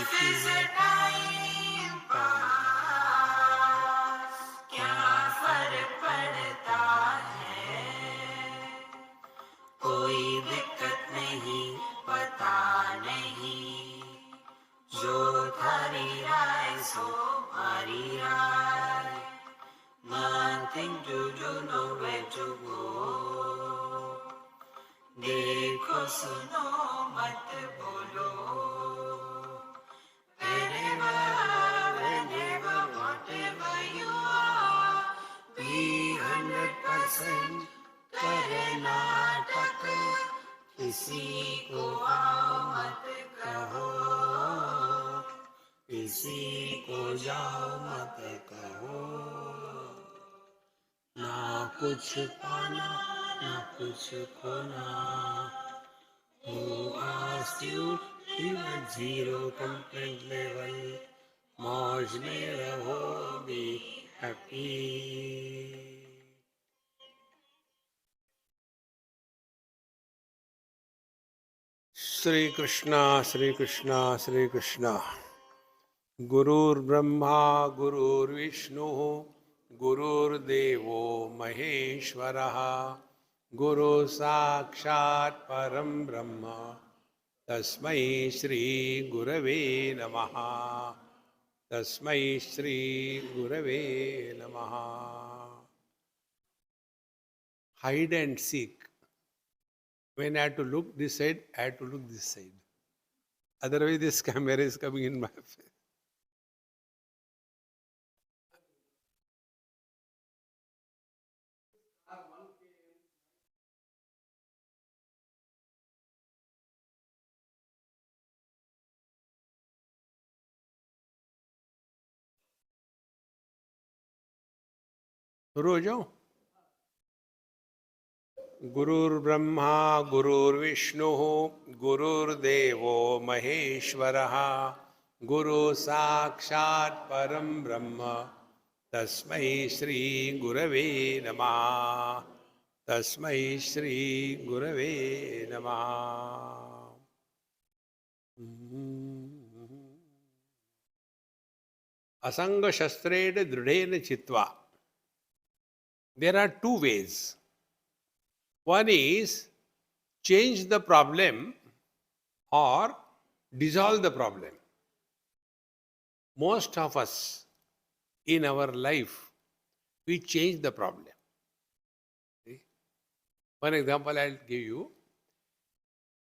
Life is a time pass, क्या फर्क पड़ता है, कोई दिक्कत नहीं, पता नहीं, जो थारी राय सो हमारी राय, nothing to do, nowhere to go, देखो सुनो मत बोलो, wherever, whenever, whatever you are, be 100% करे नाटक, किसी को आओ मत कहो, किसी को जाओ मत कहो, ना कुछ पाना ना कुछ खोना, who asked you in a zero complaint level, मौज में रहो, be happy. श्री कृष्णा श्री कृष्णा श्री कृष्णा. गुरुर्ब्रह्मा गुरुर्विष्णुः गुरुर्देवो महेश्वरः, गुरु साक्षात् परं ब्रह्म, तस्मै श्री गुरवे नमः, तस्मै श्री गुरवे नमः. Hide and seek. When I have to look this side, I have to look this side. Otherwise, this camera is coming in my face. शुरू हो जाओ. गुरुर्ब्रह्मा गुरुर्विष्णुः गुरुर्देवो महेश्वरः, गुरु साक्षात् परं ब्रह्म, तस्मै श्री गुरवे नमः, तस्मै श्री गुरवे नमः. असंग शस्त्रेण दृढ़ेन चित्वा. There are two ways. One is change the problem or dissolve the problem. Most of us in our life, we change the problem. See? One example I'll give you.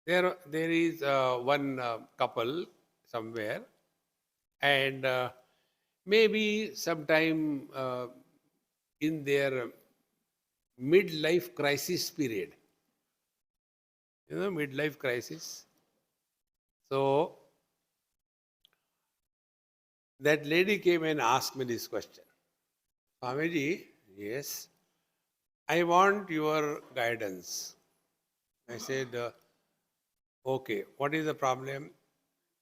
There is one couple somewhere, and maybe sometime in their midlife crisis period. You know, midlife crisis. So, that lady came and asked me this question. Swamiji, yes, I want your guidance. I said, okay, what is the problem?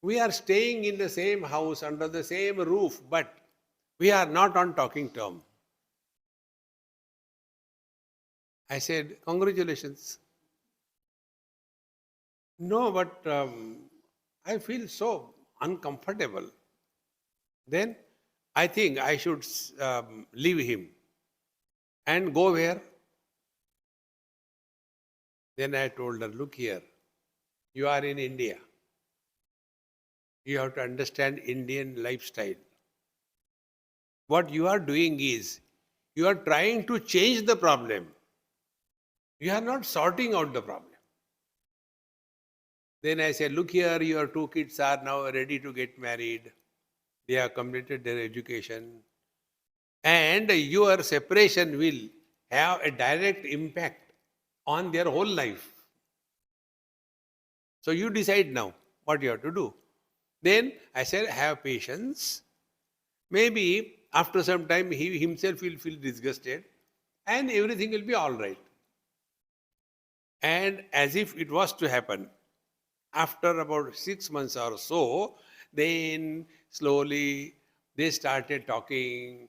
We are staying in the same house, under the same roof, but we are not on talking term. I said, congratulations. No, but I feel so uncomfortable. Then I think I should leave him and go where? Then I told her, look here, you are in India. You have to understand Indian lifestyle. What you are doing is, you are trying to change the problem. You are not sorting out the problem. Then I said, look here, your two kids are now ready to get married. They have completed their education. And your separation will have a direct impact on their whole life. So you decide now what you have to do. Then I said, have patience. Maybe after some time he himself will feel disgusted and everything will be all right. And as if it was to happen, after about 6 months or so, then slowly they started talking.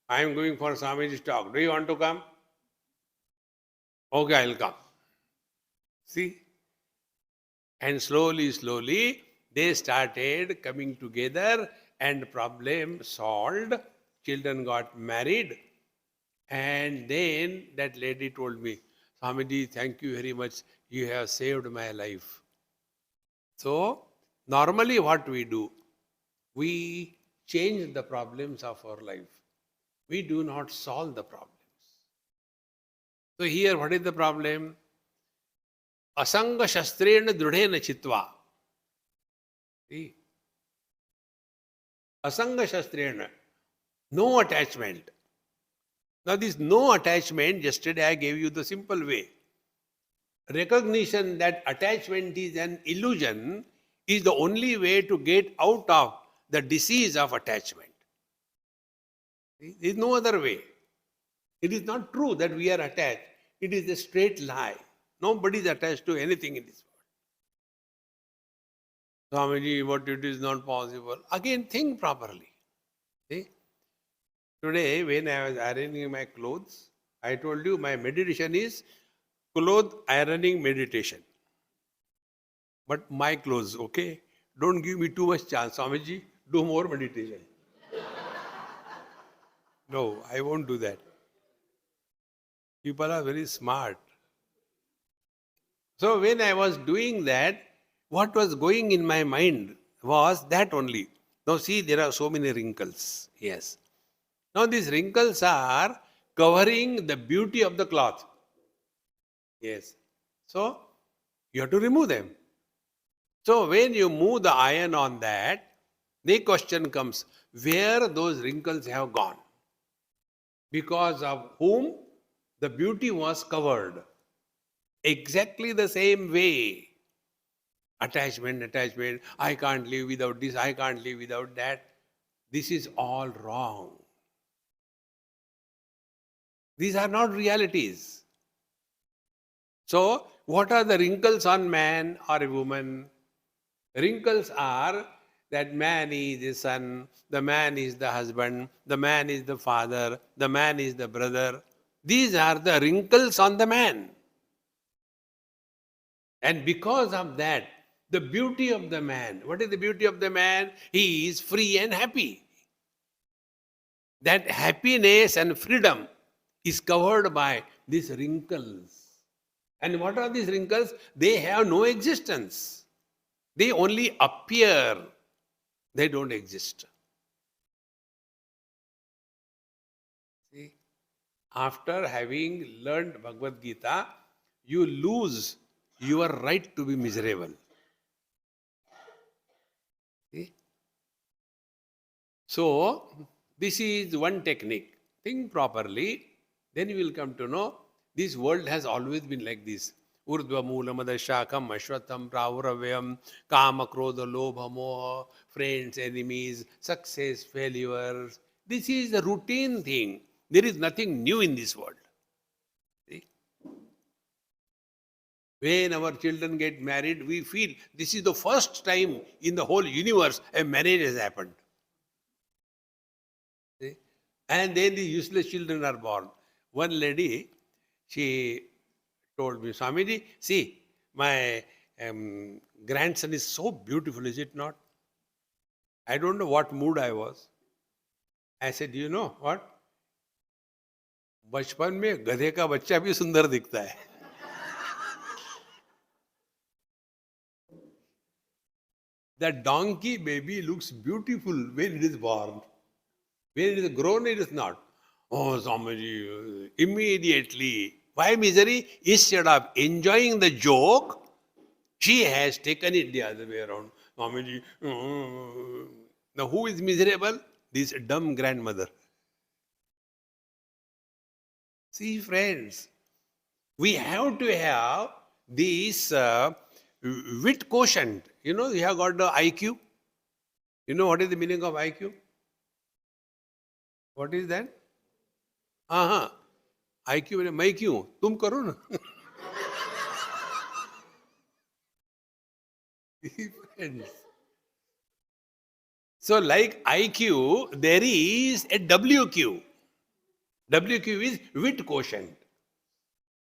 I am going for Swamiji's talk. Do you want to come? Okay, I will come. See? And slowly, They started coming together and problem solved. Children got married. And then that lady told me, Swamiji, thank you very much. You have saved my life. So, normally what we do, we change the problems of our life. We do not solve the problems. So here, what is the problem? Asanga shastrena drudhena chitva. See? Asanga shastrena. No attachment. Now this no attachment, yesterday I gave you the simple way. Recognition that attachment is an illusion is the only way to get out of the disease of attachment. There is no other way. It is not true that we are attached. It is a straight lie. Nobody is attached to anything in this world. Swamiji, what it is not possible. Again, think properly. See? Today, when I was ironing my clothes, I told you my meditation is cloth ironing meditation. But my clothes, okay? Don't give me too much chance. Swamiji, do more meditation. No, I won't do that. People are very smart. So when I was doing that, what was going in my mind was that only. Now see, there are so many wrinkles. Yes. Now these wrinkles are covering the beauty of the cloth. Yes. So you have to remove them. So when you move the iron on that, the question comes, where those wrinkles have gone? Because of whom the beauty was covered. Exactly the same way. Attachment, I can't live without this, I can't live without that. This is all wrong. These are not realities. So, what are the wrinkles on man or a woman? Wrinkles are that man is the son, the man is the husband, the man is the father, the man is the brother. These are the wrinkles on the man. And because of that, the beauty of the man, what is the beauty of the man? He is free and happy. That happiness and freedom is covered by these wrinkles. And what are these wrinkles? They have no existence. They only appear. They don't exist. See, after having learned Bhagavad Gita, you lose your right to be miserable. See? So, this is one technique. Think properly, then you will come to know this world has always been like this. Urdhva moolam adashakam ashwatam pravuravyam kama krodha lobha moha, friends, enemies, success, failures. This is the routine thing. There is nothing new in this world. See? When our children get married, we feel this is the first time in the whole universe a marriage has happened. See? And then the useless children are born. One lady, she told me, Swamiji, see, my grandson is so beautiful, is it not? I don't know what mood I was. I said, you know what? बचपन में गधे का बच्चा भी सुंदर दिखता है. The donkey baby looks beautiful when it is born. When it is grown, it is not. Oh, Swamiji, immediately. Why misery? Instead of enjoying the joke, she has taken it the other way around. Swamiji, now who is miserable? This dumb grandmother. See, friends, we have to have this wit quotient. You know, you have got the IQ. You know what is the meaning of IQ? What is that? IQ मैंने मैं क्यों? तुम करो ना. Friends. So like IQ, there is a WQ. WQ is wit quotient.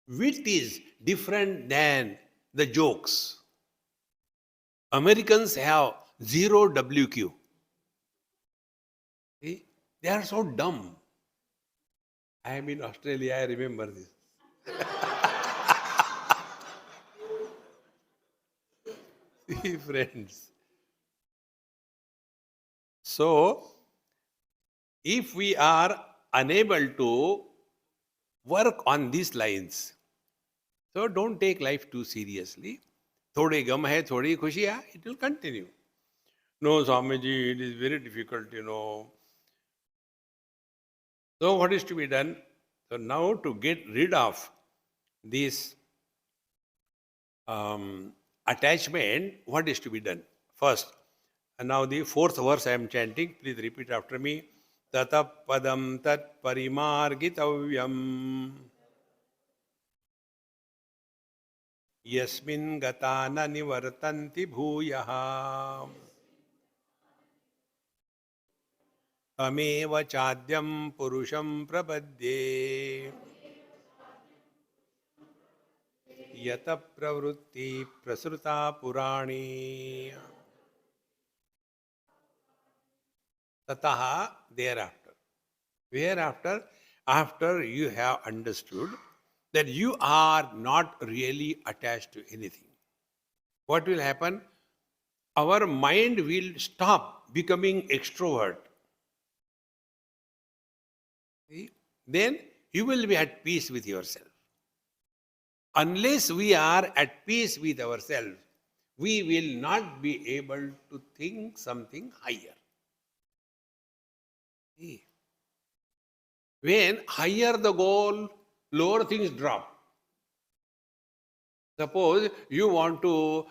Wit is different than the jokes. Americans have zero WQ. See? They are so dumb. I am in Australia, I remember this. See, friends. So, if we are unable to work on these lines, so don't take life too seriously. Thodi gam hai, thodi khushi hai, it will continue. No, Swamiji, it is very difficult. So what is to be done? So now to get rid of this attachment, what is to be done? First, and now the fourth verse I am chanting, please repeat after me. Tata padam tat parimargitavyam yasmin gata na nivartanti bhuyaha amev chadyam purusham prabadye yata pravrutti prasruta purani tataha thereafter. Whereafter, after you have understood that you are not really attached to anything, what will happen? Our mind will stop becoming extrovert. See? Then you will be at peace with yourself. Unless we are at peace with ourselves, we will not be able to think something higher. See? When higher the goal, lower things drop. Suppose you want to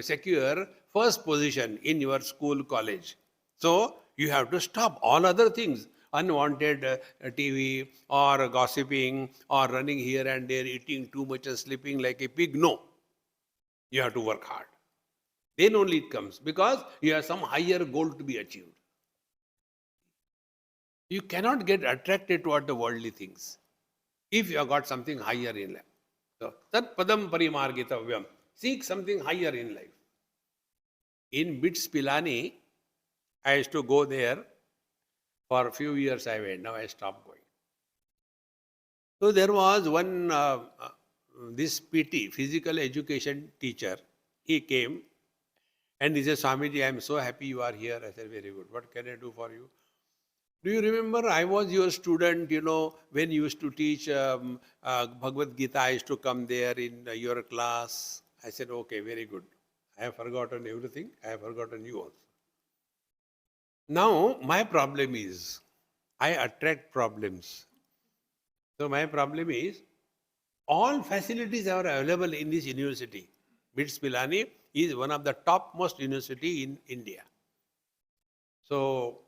secure first position in your school, college. So you have to stop all other things, unwanted TV or gossiping or running here and there, eating too much and sleeping like a pig. No, you have to work hard. Then only it comes, because you have some higher goal to be achieved. You cannot get attracted toward the worldly things if you have got something higher in life. So, tat padam parimargitavyam. Seek something higher in life. In Bits Pilani, I used to go there. For a few years I went. Now I stopped going. So there was one, this PT, physical education teacher. He came and he said, Swamiji, I am so happy you are here. I said, very good. What can I do for you? Do you remember I was your student, when you used to teach Bhagavad Gita, I used to come there in your class. I said, okay, very good. I have forgotten everything. I have forgotten you also. Now, my problem is, I attract problems. So, my problem is, all facilities are available in this university. BITS Pilani is one of the topmost university in India. So,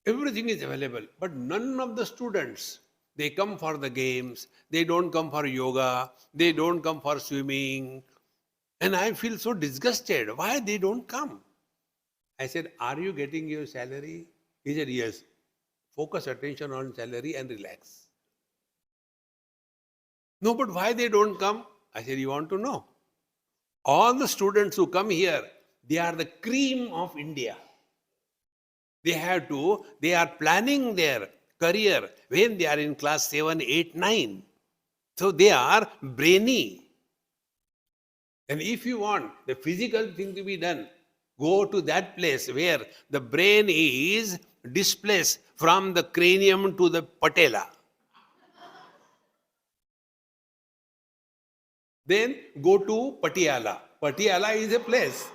everything is available, but none of the students, they come for the games, they don't come for yoga, they don't come for swimming. And I feel so disgusted. Why they don't come? I said, are you getting your salary? He said, yes. Focus attention on salary and relax. No, but why they don't come? I said, you want to know? All the students who come here, they are the cream of India. They are planning their career when they are in class 7, 8, 9. So they are brainy. And if you want the physical thing to be done, go to that place where the brain is displaced from the cranium to the patella. Then go to Patiala. Patiala is a place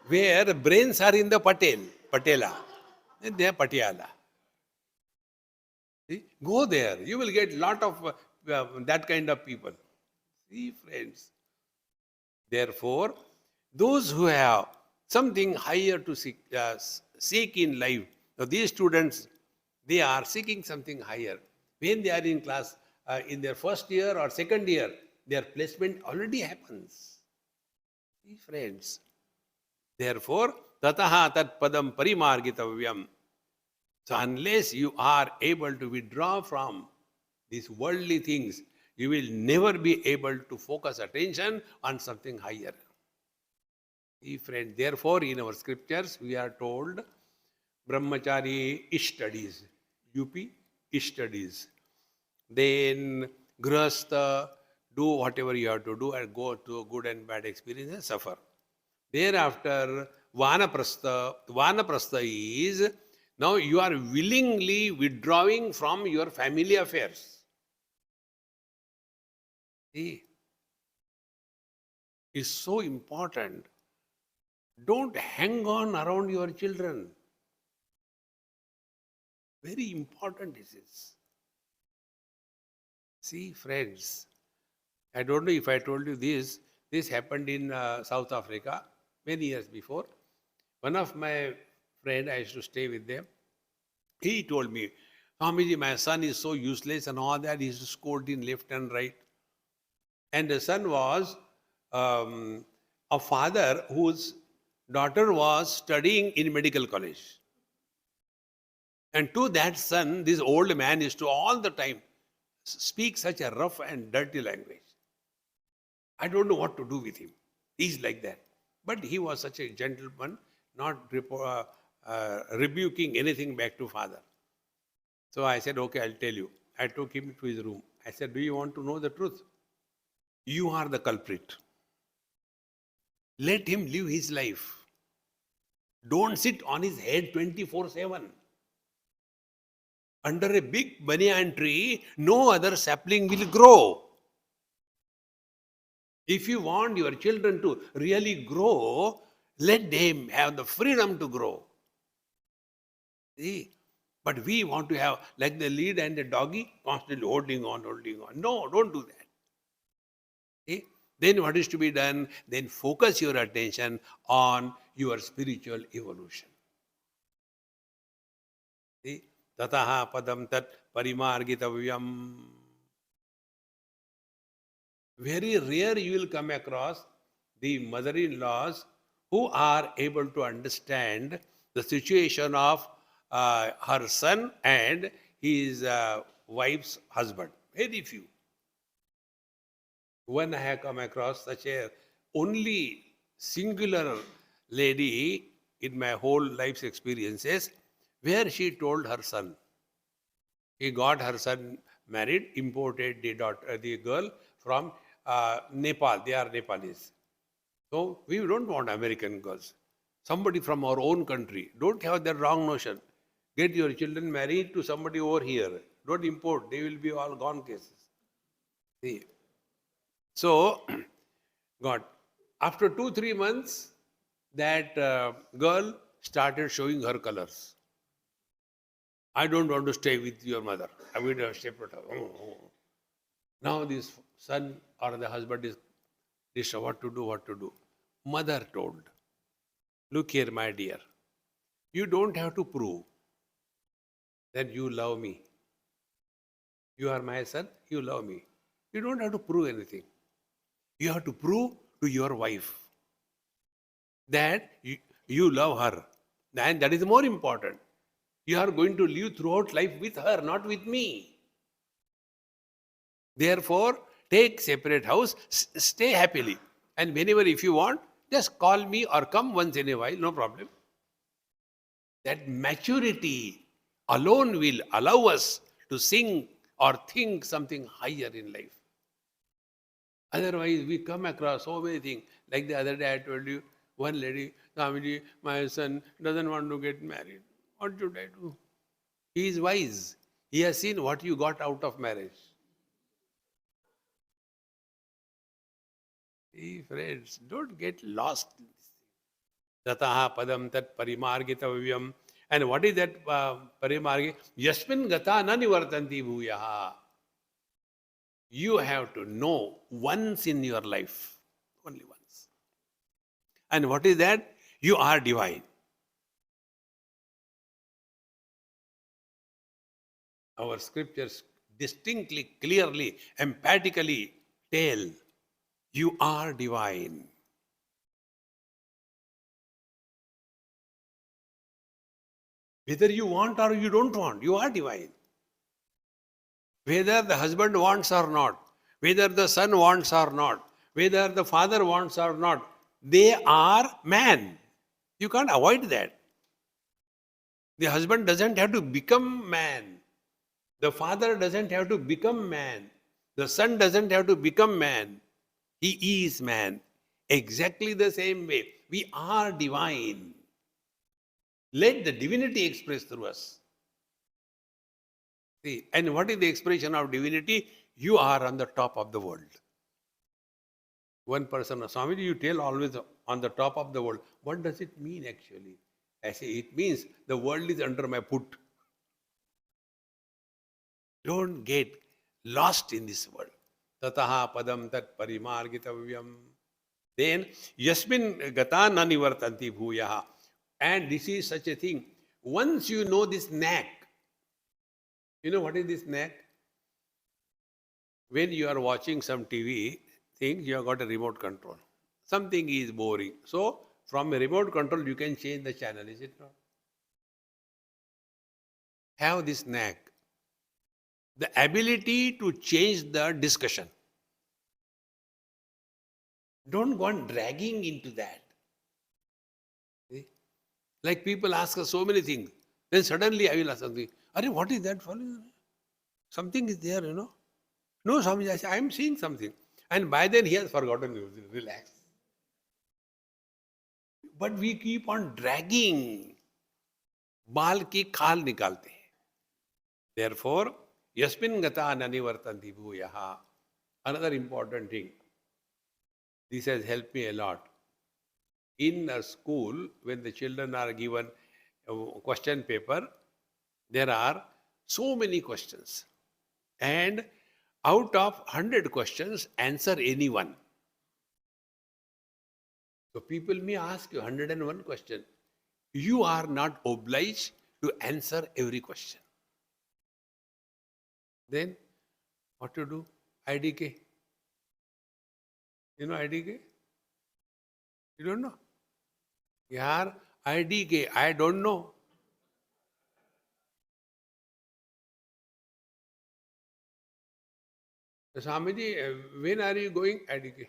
where the brains are in the patella. And they are Patiala. See? Go there. You will get lot of that kind of people. See, friends. Therefore, those who have something higher to seek in life, now these students, they are seeking something higher. When they are in class, in their first year or second year, their placement already happens. See, friends. Therefore, tataha tat padam parimargitavyam. So unless you are able to withdraw from these worldly things, you will never be able to focus attention on something higher. Friend, therefore, in our scriptures, we are told Brahmachari studies, UP studies. Then Grihastha, do whatever you have to do and go through good and bad experiences, suffer. Thereafter, Vanaprastha is, now you are willingly withdrawing from your family affairs. See, it's so important. Don't hang on around your children. Very important this is. See, friends, I don't know if I told you this. This happened in South Africa many years before. One of my friends, I used to stay with them. He told me, Swamiji, my son is so useless and all that. He's scored in left and right. And the son was a father whose daughter was studying in medical college. And to that son, this old man used to all the time speak such a rough and dirty language. I don't know what to do with him. He's like that. But he was such a gentleman, not rebuking anything back to father. So I said, okay, I'll tell you. I took him to his room. I said, do you want to know the truth? You are the culprit. Let him live his life. Don't sit on his head 24/7. Under a big banyan tree, no other sapling will grow. If you want your children to really grow, let them have the freedom to grow. See? But we want to have, like the lead and the doggy, constantly holding on. No, don't do that. See? Then what is to be done? Then focus your attention on your spiritual evolution. See? Tataha padam tat parimargitavyam. Very rare you will come across the mother-in-laws who are able to understand the situation of her son and his wife's husband. Very few. When I have come across such a only singular lady in my whole life's experiences, where she told her son, he got her son married, imported the girl from Nepal. They are Nepalis. So we don't want American girls. Somebody from our own country. Don't have that wrong notion. Get your children married to somebody over here. Don't import. They will be all gone cases. See. So, God, after 2-3 months, that girl started showing her colors. I don't want to stay with your mother. I will have separate her. Now this son or the husband is what to do. Mother told, look here, my dear. You don't have to prove that you love me. You are my son, you love me. You don't have to prove anything. You have to prove to your wife that you love her. And that is more important. You are going to live throughout life with her, not with me. Therefore, take separate house, stay happily. And whenever, if you want, just call me or come once in a while, no problem. That maturity alone will allow us to sing or think something higher in life. Otherwise, we come across so many things. Like the other day I told you, one lady, Swamiji, my son doesn't want to get married. What should I do? He is wise. He has seen what you got out of marriage. See, friends, don't get lost in this thing. Tataha padam tat parimargitavyam. And what is that parimargi? Yasmin gata na nivartanti bhuyaha. You have to know once in your life, only once. And what is that? You are divine. Our scriptures distinctly, clearly, emphatically tell, you are divine. Whether you want or you don't want, you are divine. Whether the husband wants or not, whether the son wants or not, whether the father wants or not, They are man. You can't avoid that. The husband doesn't have to become man. The father doesn't have to become man. The son doesn't have to become man. He is man. Exactly the same way. We are divine. Let the divinity express through us. See, and what is the expression of divinity? You are on the top of the world. One person, Swami, you tell always on the top of the world. What does it mean actually? I say, it means the world is under my foot. Don't get lost in this world. Tataha padam tat parimargitavyam. Then, yasmin gata nanivartanti bhuyaha. And this is such a thing. Once you know this knack, you know what is this knack? When you are watching some TV thing, you have got a remote control. Something is boring. So, from a remote control, you can change the channel, is it not? Have this knack. The ability to change the discussion. Don't go on dragging into that. See? Like people ask us so many things. Then suddenly I will ask something. Are what is that? Something is there, you know. No, Swami, I am seeing something. And by then he has forgotten you. Relax. But we keep on dragging. Baal ki khal nikalte hain. Therefore, yasmin gata nanivartanti bhuyaha. Another important thing. This has helped me a lot. In a school, when the children are given a question paper, there are so many questions. And out of 100 questions, answer any one. So people may ask you 101 question. You are not obliged to answer every question. Then, what to do? IDK. You know IDK? You don't know? Yaar, IDK, I don't know. Swamiji, when are you going? IDK.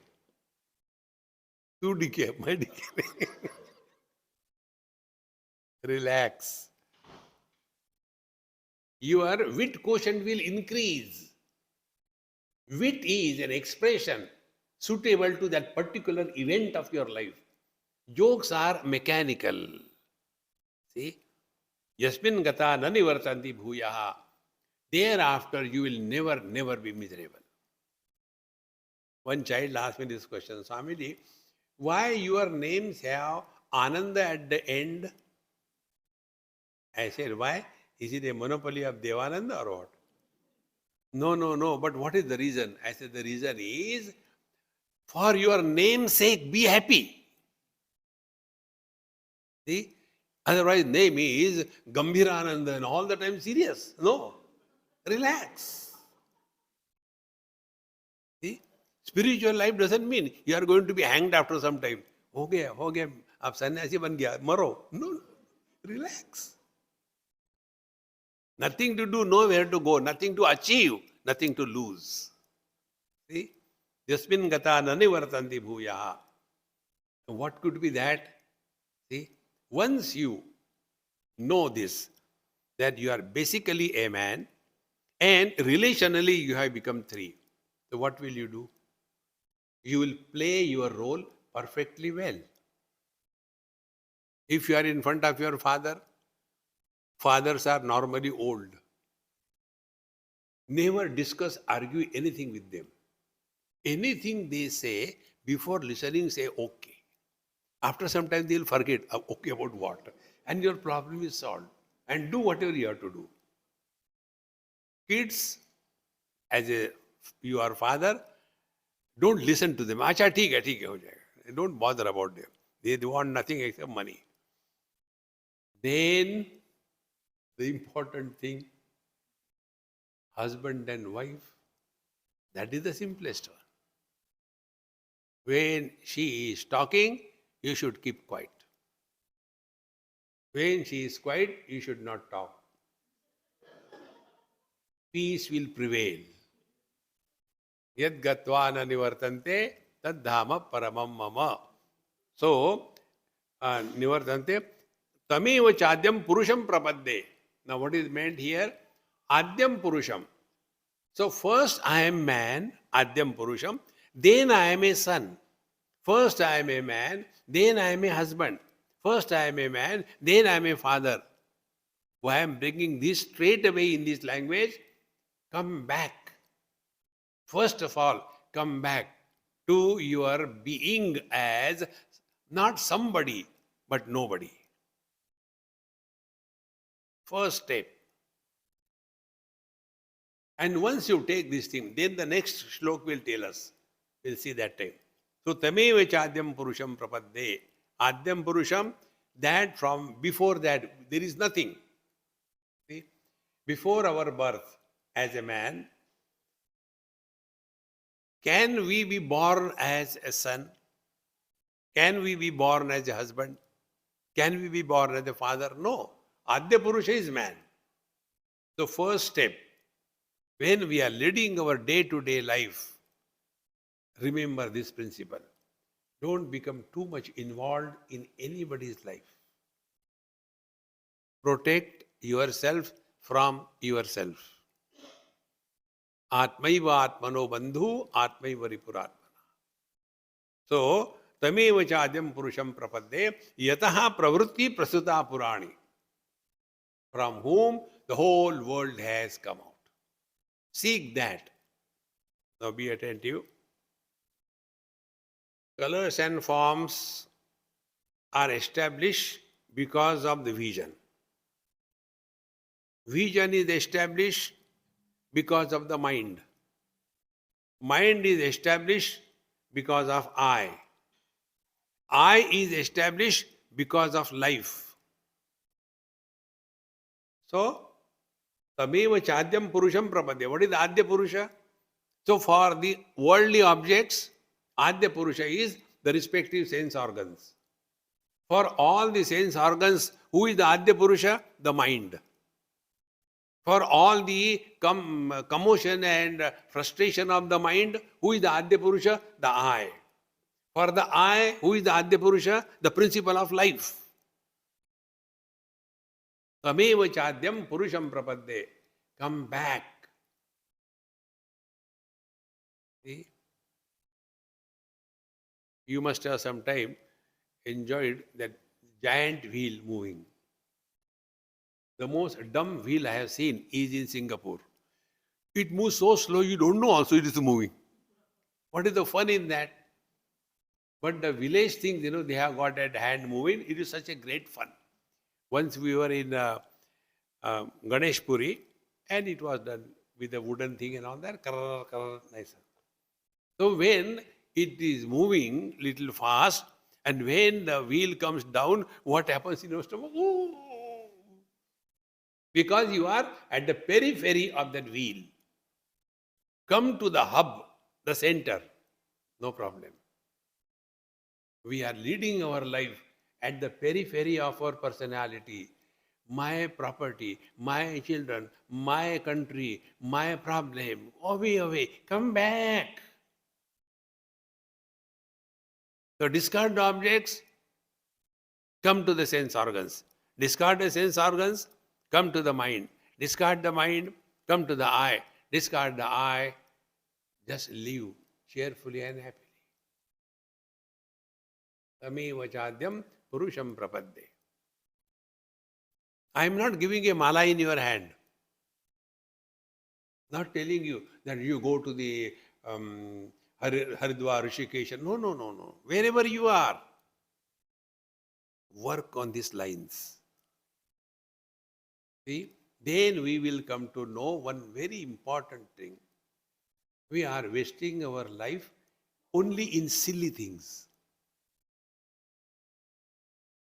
To DK, my DK. Relax. Your wit quotient will increase. Wit is an expression suitable to that particular event of your life. Jokes are mechanical. See? Yasmin gata nanivartanti bhuyaha. Thereafter you will never be miserable. One child asked me this question, Swamiji, why your names have Ananda at the end? I said, why? Is it a monopoly of Devananda or what? No. But what is the reason? I said, the reason is, for your name's sake, be happy. See? Otherwise, name is Gambhirananda and all the time serious. No. Relax. See? Spiritual life doesn't mean you are going to be hanged after some time. हो गया, आप सन्यासी बन गया, मरो. No. Relax. Nothing to do, nowhere to go, nothing to achieve, nothing to lose. See? Yasmin gata nanivartanti bhuyaha. What could be that? See? Once you know this, that you are basically a man and relationally you have become three. So what will you do? You will play your role perfectly well. If you are in front of your father, fathers are normally old. Never discuss, argue anything with them. Anything they say, before listening, say okay. After some time, they will forget okay about what. And your problem is solved. And do whatever you have to do. Kids, as your father, don't listen to them. Acha, theek hai, ho jayega. Don't bother about them. They want nothing except money. Then, the important thing, husband and wife, that is the simplest one. When she is talking, you should keep quiet. When she is quiet, you should not talk. Peace will prevail. Yad gatva na nivartante tad dhama paramam mama. So, Nivartante, Tameva Chadyam Purusham Prapadde. Now, what is meant here? Adyam Purusham. So, first I am man, Adyam Purusham, then I am a son. First I am a man, then I am a husband. First I am a man, then I am a father. Why I am bringing this straight away in this language? Come back. First of all, come back to your being as not somebody, but nobody. First step. And once you take this thing, then the next shlok will tell us. We'll see that time. So, tameva chadyam purusham prapadde. Adyam purusham, that from before that, there is nothing. See? Before our birth as a man, can we be born as a son? Can we be born as a husband? Can we be born as a father? No. Adya Purusha is man. So first step, when we are leading our day-to-day life, remember this principle. Don't become too much involved in anybody's life. Protect yourself from yourself. Atmaiva atmano bandhu, atmaiva ripuratmana. So, tameva chadyam purusham prapadde, yataha pravrutti prasuta purani. From whom the whole world has come out. Seek that. Now be attentive. Colors and forms are established because of the vision. Vision is established because of the mind. Mind is established because of I. I is established because of life. So, tameva chadyam purusham prapadde. What is Adya Purusha? So, for the worldly objects, Adya Purusha is the respective sense organs. For all the sense organs, who is the Adya Purusha? The mind. For all the commotion and frustration of the mind, who is the Adya Purusha? The I. For the I, who is the Adya Purusha? The principle of life. Tameva chadyam purusham prapadde. Come back. See? You must have sometime enjoyed that giant wheel moving. The most dumb wheel I have seen is in Singapore. It moves so slow, you don't know also it is moving. What is the fun in that? But the village things, they have got that hand moving. It is such a great fun. Once we were in Ganesh Puri, and it was done with a wooden thing and all that. Nice. So when it is moving little fast, and when the wheel comes down, what happens in your stomach? Ooh. Because you are at the periphery of that wheel. Come to the hub, the center. No problem. We are leading our life at the periphery of our personality. My property, my children, my country, my problem. Away. Come back. So discard the objects, come to the sense organs. Discard the sense organs, come to the mind. Discard the mind, come to the I. Discard the I, just live cheerfully and happily. Tameva chadyam purusham prapadde. I am not giving a mala in your hand. Not telling you that you go to the Haridwar, Rishikesh. No. Wherever you are, work on these lines. See, then we will come to know one very important thing. We are wasting our life only in silly things.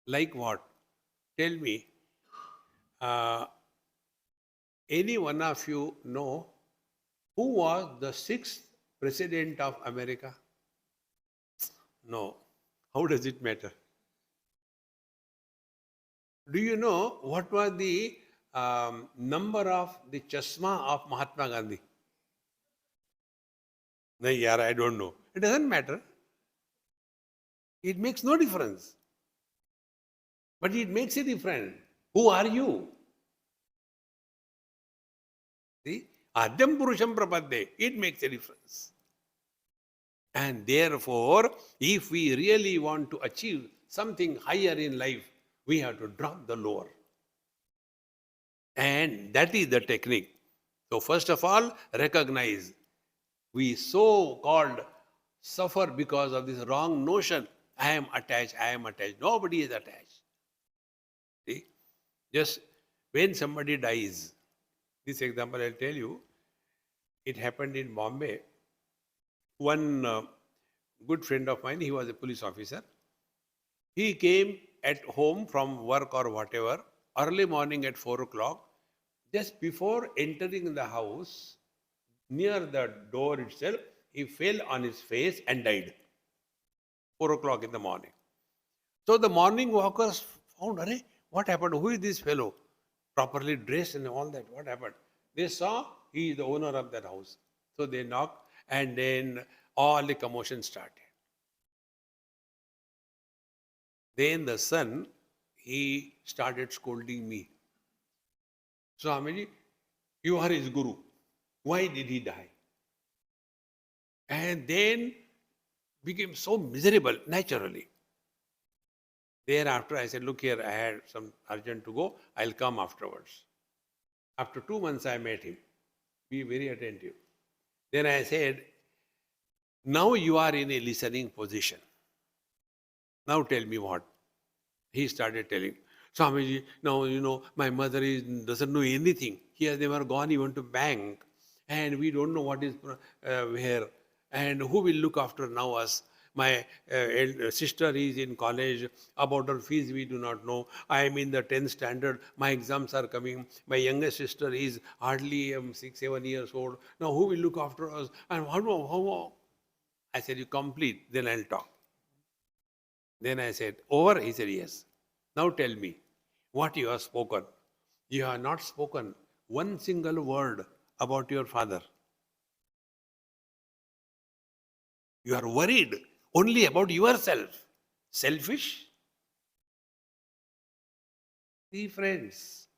Like what? Tell me, any one of you know who was the 6th President of America? No. How does it matter? Do you know what was the number of the chashma of Mahatma Gandhi? No, yaar, I don't know. It doesn't matter. It makes no difference. But it makes a difference. Who are you? See? Adyam Purusham Prapadde. It makes a difference. And therefore, if we really want to achieve something higher in life, we have to drop the lower. And that is the technique. So first of all, recognize we so-called suffer because of this wrong notion. I am attached, I am attached. Nobody is attached. See? Just when somebody dies, this example I'll tell you, it happened in Bombay. One good friend of mine, he was a police officer. He came at home from work or whatever, early morning at 4 o'clock. Just before entering the house, near the door itself, he fell on his face and died. 4 o'clock in the morning. So the morning walkers found, Arey, what happened? Who is this fellow? Properly dressed and all that. What happened? They saw he is the owner of that house. So they knocked and then all the commotion started. Then the son, he started scolding me. Swamiji, you are his guru. Why did he die? And then became so miserable naturally. Thereafter, I said, look here, I had some urgent to go. I'll come afterwards. After 2 months, I met him. Be very attentive. Then I said, now you are in a listening position. Now tell me what. He started telling, Swamiji, now my mother doesn't know anything. He has never gone even to bank. And we don't know what is where. And who will look after now us? My sister is in college. About her fees, we do not know. I am in the 10th standard. My exams are coming. My youngest sister is hardly 6, 7 years old. Now, who will look after us? And how? I said, you complete, then I'll talk. Then I said, over? He said, yes. Now tell me, what you have spoken. You have not spoken one single word about your father. You are worried only about yourself. Selfish? See, friends,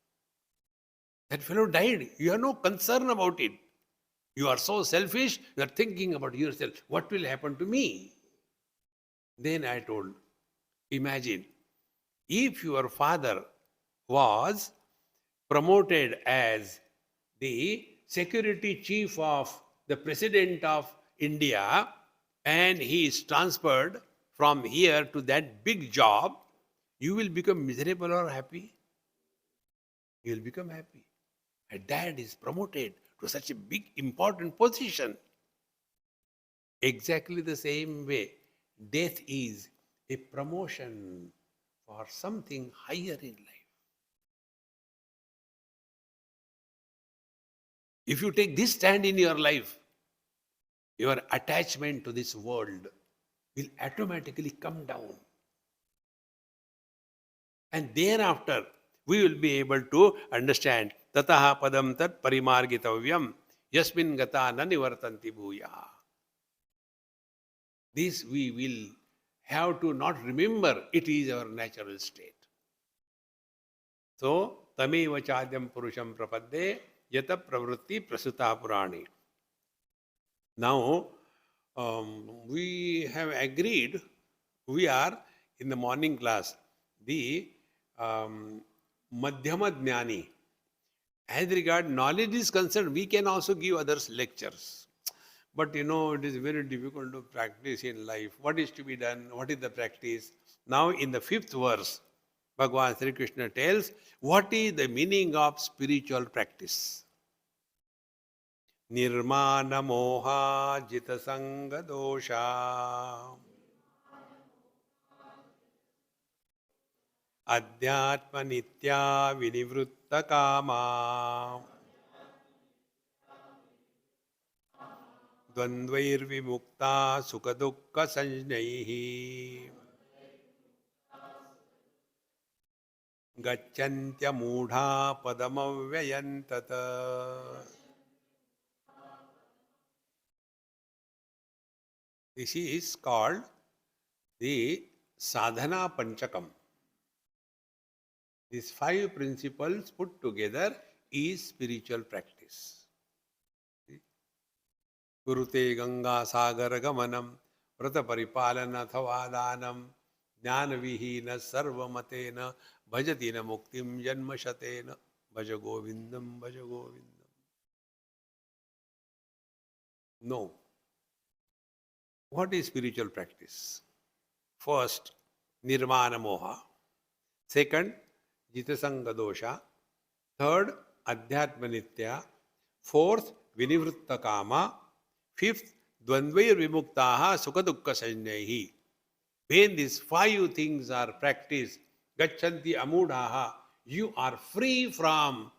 that fellow died. You have no concern about it. You are so selfish, you are thinking about yourself. What will happen to me? Then I told, imagine, if your father was promoted as the security chief of the President of India and he is transferred from here to that big job, you will become miserable or happy? You will become happy. A dad is promoted to such a big important position. Exactly the same way, death is a promotion for something higher in life. If you take this stand in your life, your attachment to this world will automatically come down. And thereafter, we will be able to understand tataha padam tat parimargitavyam yasmin gata na nivartanti bhuya. This we will have to not remember it is our natural state. So, tameva chadyam purusham prapadde yata pravritti prasuta purani. Now, we have agreed, we are in the morning class, the Madhyama Jnani. As regard knowledge is concerned, we can also give others lectures. But it is very difficult to practice in life. What is to be done? What is the practice? Now, in the 5th verse, Bhagavan Sri Krishna tells, what is the meaning of spiritual practice? Nirmana moha jita sanga dosha adhyatma nitya vinivrutta kama dvandvair vimukta sukha dukkha sanjnaihi gacchantya mudha padamavyayantata. This is called the sadhana panchakam. These 5 principles put together is spiritual practice. Kurute Ganga Sagar Gamanam Vrata Paripalana Thavadanam Jnana Vihina Sarvamatena Bhajatina Muktim Janmashatena Bhaja Govindam Bhaja Govindam. No. What is spiritual practice? First, Nirvana Moha. Second, Jitasanga Dosha. Third, Adhyatma Nitya. Fourth, Vinivritta Kama. Fifth, Dvandvair Vimuktaha Sukadukka Sanjaihi. When these 5 things are practiced, Gachanti Amudhaha, you are free from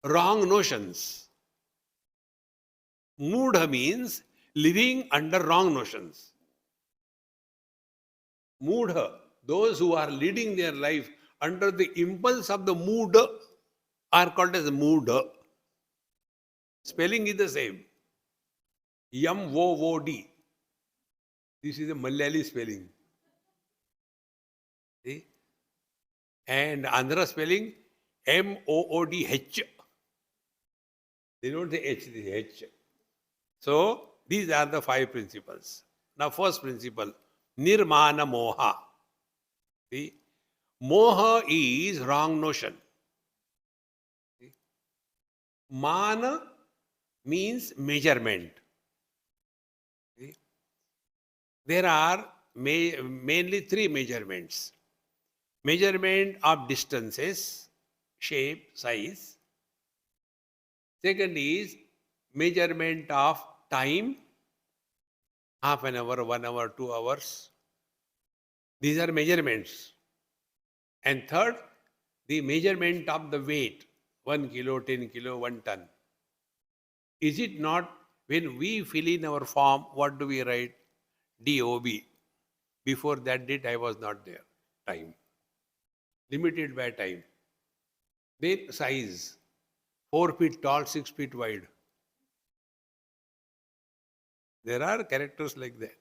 wrong notions. Mudha means living under wrong notions. Mudha, those who are leading their life under the impulse of the mood are called as mood. Spelling is the same. M-O-O-D. This is a Malayali spelling. See? And Andhra spelling M-O-O-D-H. They don't say H, they say H. So, these are the 5 principles. Now, first principle, Nirmana Moha. See? Moha is wrong notion. See? Mana means measurement. See? There are mainly 3 measurements. Measurement of distances, shape, size. Second is measurement of time, half an hour, 1 hour, 2 hours. These are measurements. And third, the measurement of the weight, 1 kilo, 10 kilo, 1 ton. Is it not, when we fill in our form, what do we write? DOB. Before that date, I was not there. Time. Limited by time. Then size. 4 feet tall, 6 feet wide. There are characters like that.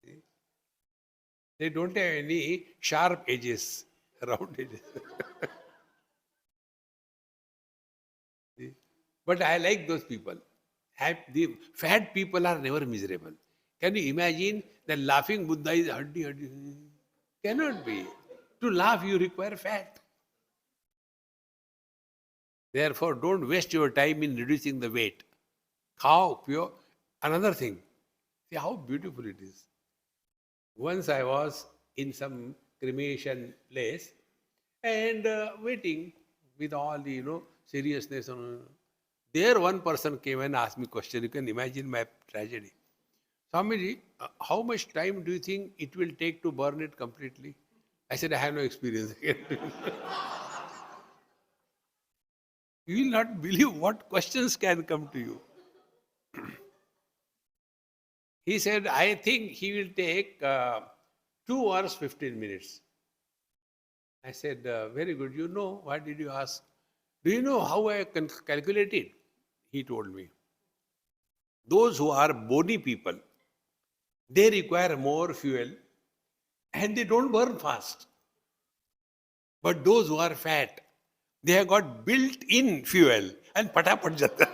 See? They don't have any sharp edges, round edges. See? But I like those people. The fat people are never miserable. Can you imagine that laughing Buddha is haddi? Cannot be. To laugh, you require fat. Therefore, don't waste your time in reducing the weight. Khao, pure. Another thing, see how beautiful it is. Once I was in some cremation place and waiting with all the, seriousness. There one person came and asked me a question. You can imagine my tragedy. Swamiji, how much time do you think it will take to burn it completely? I said, I have no experience. You will not believe what questions can come to you. He said, I think he will take 2 hours, 15 minutes. I said, very good. You know, why did you ask? Do you know how I can calculate it? He told me. Those who are bony people, they require more fuel and they don't burn fast. But those who are fat, they have got built-in fuel and patapat jata.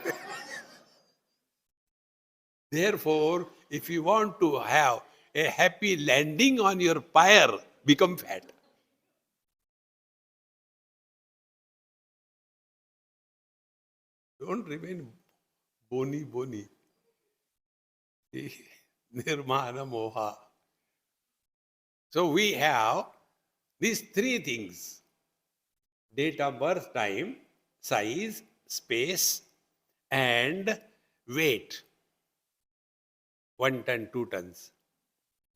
Therefore, if you want to have a happy landing on your pyre, become fat. Don't remain bony. Nirmana moha. So we have these 3 things. Date of birth, time, size, space, and weight. 1 ton, 2 tons.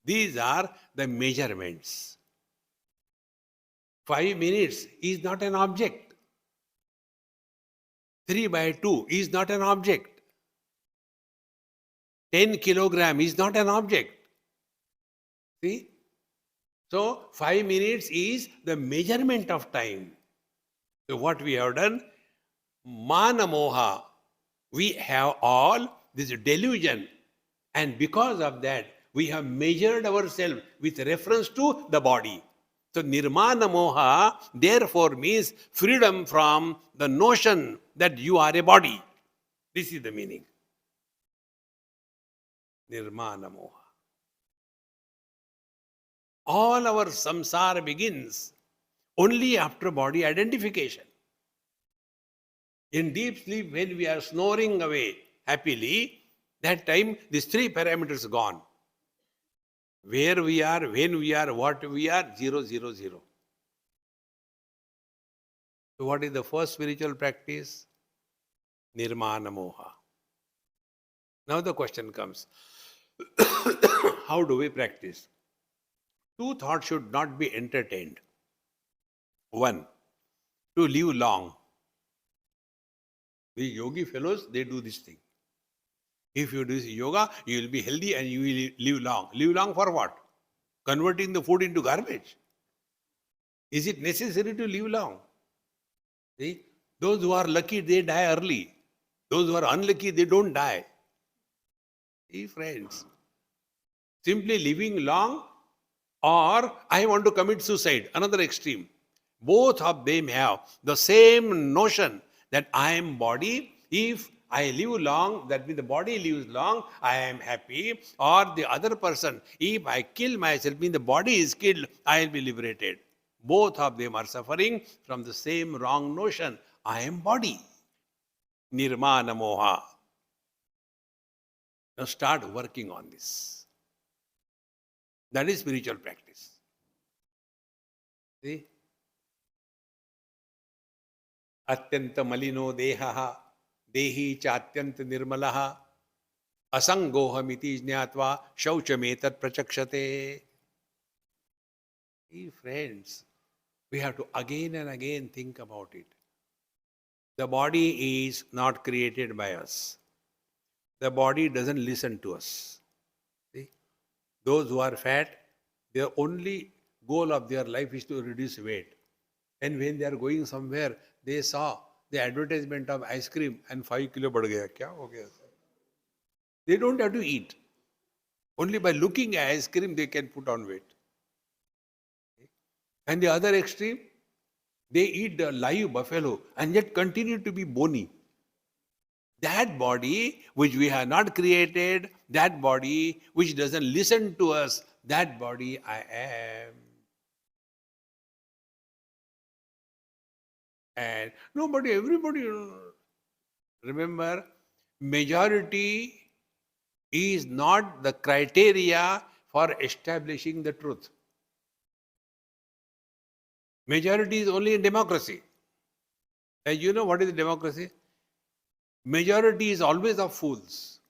These are the measurements. 5 minutes is not an object. 3 by 2 is not an object. 10 kilogram is not an object. See? So, 5 minutes is the measurement of time. So, what we have done, mana moha, we have all this delusion, and because of that, We have measured ourselves with reference to the body. So nirmana moha therefore means freedom from the notion that you are a body. This is the meaning. Nirmana moha. All our samsara begins only after body identification. In deep sleep, when we are snoring away happily, that time these three parameters gone. Where we are, when we are, what we are, 0, 0, 0. So what is the first spiritual practice? Nirmana moha. Now the question comes, how do we practice? Two thoughts should not be entertained. One, to live long. The yogi fellows, they do this thing. If you do yoga, you will be healthy and you will live long. Live long for what? Converting the food into garbage. Is it necessary to live long? See, those who are lucky, they die early. Those who are unlucky, they don't die. See, friends, simply living long or I want to commit suicide, another extreme. Both of them have the same notion that I am body. If I live long, that means the body lives long, I am happy. Or the other person, if I kill myself, means the body is killed, I will be liberated. Both of them are suffering from the same wrong notion. I am body. Nirmana moha. Now start working on this. That is spiritual practice. See? Atyanta malino dehaha, dehi cha atyanta nirmalaha, asangohamiti jnatva shauchametat prachakshate. Hey friends, we have to again and again think about it. The body is not created by us. The body doesn't listen to us. See? Those who are fat, their only goal of their life is to reduce weight. And when they are going somewhere, they saw the advertisement of ice cream and 5 kilo बढ़ गया. क्या हो गया? They don't have to eat. Only by looking at ice cream, they can put on weight. And the other extreme, they eat the live buffalo and yet continue to be bony. That body which we have not created, that body which doesn't listen to us, that body I am. And nobody, everybody, remember, majority is not the criteria for establishing the truth. Majority is only in democracy. And you know what is democracy? Majority is always of fools.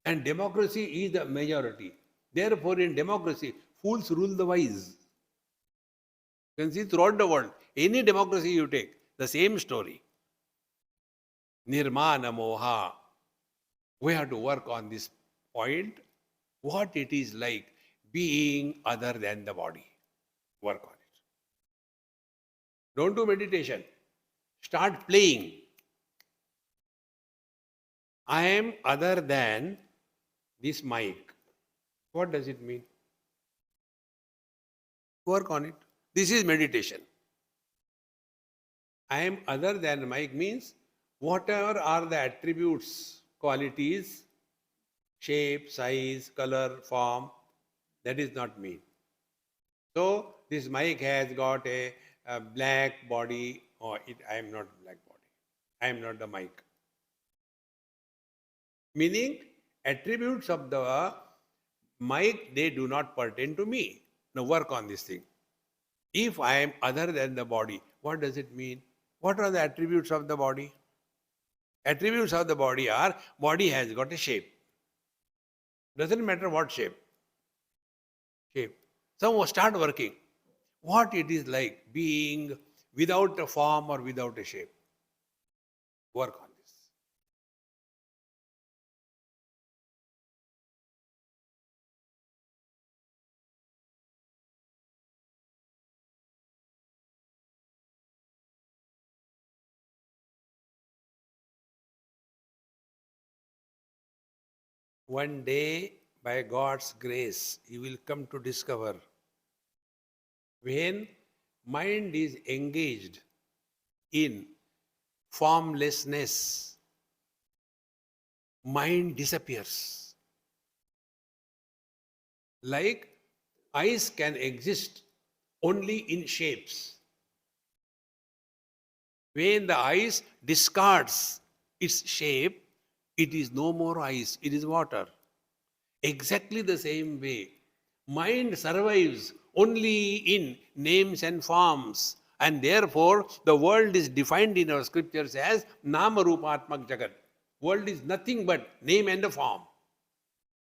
And democracy is the majority. Therefore, in democracy, fools rule the wise. You can see throughout the world, any democracy you take, the same story. Nirmana moha. We have to work on this point, what it is like being other than the body. Work on it. Don't do meditation. Start playing. I am other than this mic. What does it mean? Work on it. This is meditation. I am other than mic means whatever are the attributes, qualities, shape, size, color, form, that is not me. So this mic has got a black body, or I am not black body. I am not the mic. Meaning attributes of the mic, they do not pertain to me. Now work on this thing. If I am other than the body, what does it mean? What are the attributes of the body? Attributes of the body are, body has got a shape. Doesn't matter what shape. Shape. So start working. What it is like being without a form or without a shape. Work on this. One day, by God's grace, you will come to discover when mind is engaged in formlessness, mind disappears. Like ice can exist only in shapes. When the ice discards its shape, it is no more ice, it is water. Exactly the same way, mind survives only in names and forms, and therefore the world is defined in our scriptures as Nama Rupatmak Jagat. World is nothing but name and a form.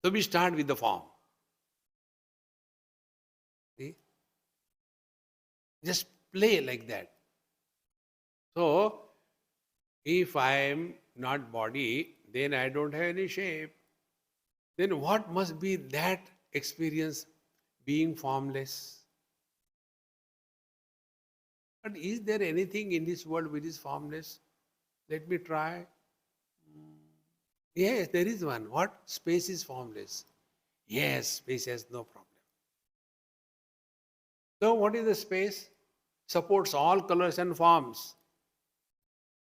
So we start with the form. See? Just play like that. So, if I am not body, then I don't have any shape. Then what must be that experience being formless? But is there anything in this world which is formless? Let me try. Yes, there is one. What? Space is formless. Yes, space has no problem. So what is the space? Supports all colors and forms.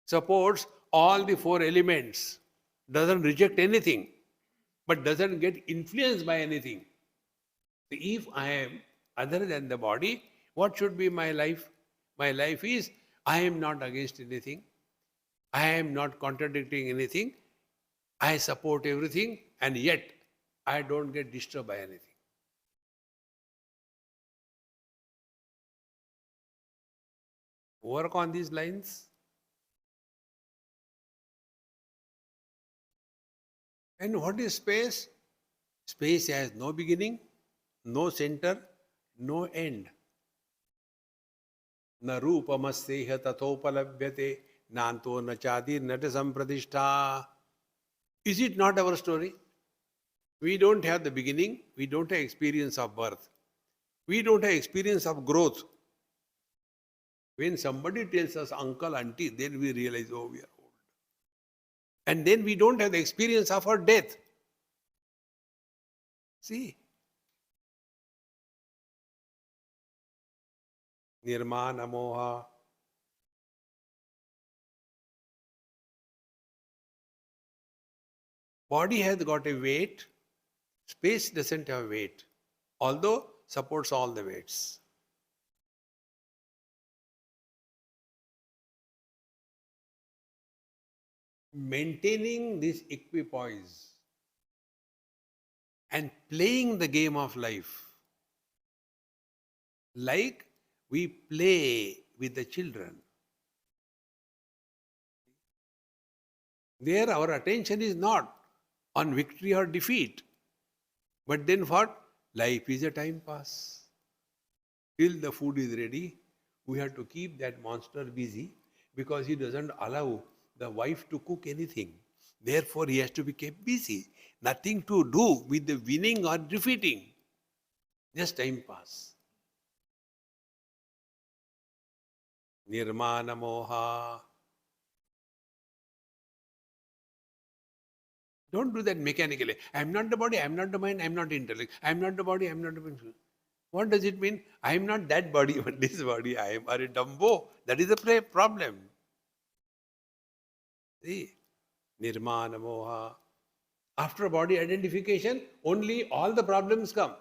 Supports all the four elements. Doesn't reject anything, but doesn't get influenced by anything. If I am other than the body, what should be my life? My life is, I am not against anything. I am not contradicting anything. I support everything, and yet I don't get disturbed by anything. Work on these lines. And what is space? Space has no beginning, no center, no end. न रूपमस्येह तथोपलभ्यते नान्तो न चादिर नट संप्रतिष्ठा. Is it not our story? We don't have the beginning, we don't have experience of birth, we don't have experience of growth. When somebody tells us uncle, auntie, then we realize, oh, we are old. And then we don't have the experience of our death. See? Nirmana moha. Body has got a weight, space doesn't have weight, although supports all the weights. Maintaining this equipoise and playing the game of life like we play with the children. There our attention is not on victory or defeat, but then what? Life is a time pass. Till the food is ready, we have to keep that monster busy because he doesn't allow the wife to cook anything. Therefore, he has to be kept busy. Nothing to do with the winning or defeating. Just time pass. Nirmana moha. Don't do that mechanically. I am not the body, I am not the mind, I am not the intellect. I am not the body, I am not the mind. What does it mean? I am not that body, but this body I am. Are a Dumbo? That is the problem. See? Nirmana moha. After body identification, only all the problems come.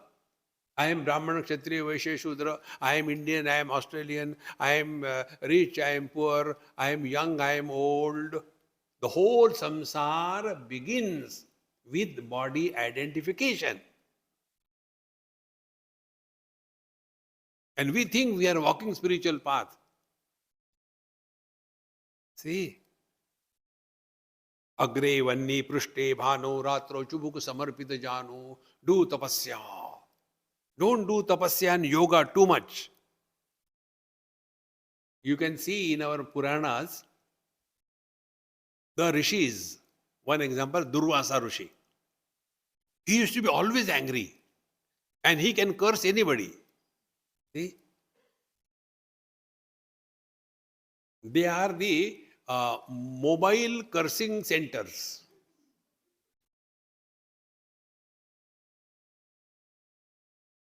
I am Brahmana, Kshatriya, Vaishya, Shudra. I am Indian, I am Australian. I am rich, I am poor. I am young, I am old. The whole samsara begins with body identification. And we think we are walking spiritual path. See? Agre vanni prushte bhano ratro chubuk samarpita jano. Do tapasya. Don't do tapasya and yoga too much. You can see in our Puranas, the rishis, one example, Durvasa Rishi. He used to be always angry and he can curse anybody. See? They are the mobile cursing centers.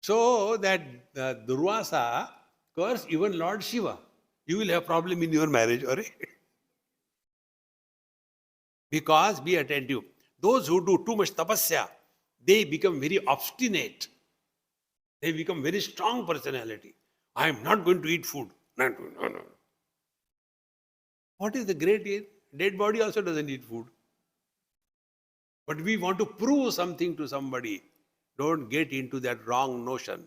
So that Durvasa cursed even Lord Shiva. You will have problem in your marriage, or because be attentive. Those who do too much tapasya, they become very obstinate. They become very strong personality. I am not going to eat food. No, no, no, no. What is the great is? Dead body also doesn't eat food. But we want to prove something to somebody. Don't get into that wrong notion.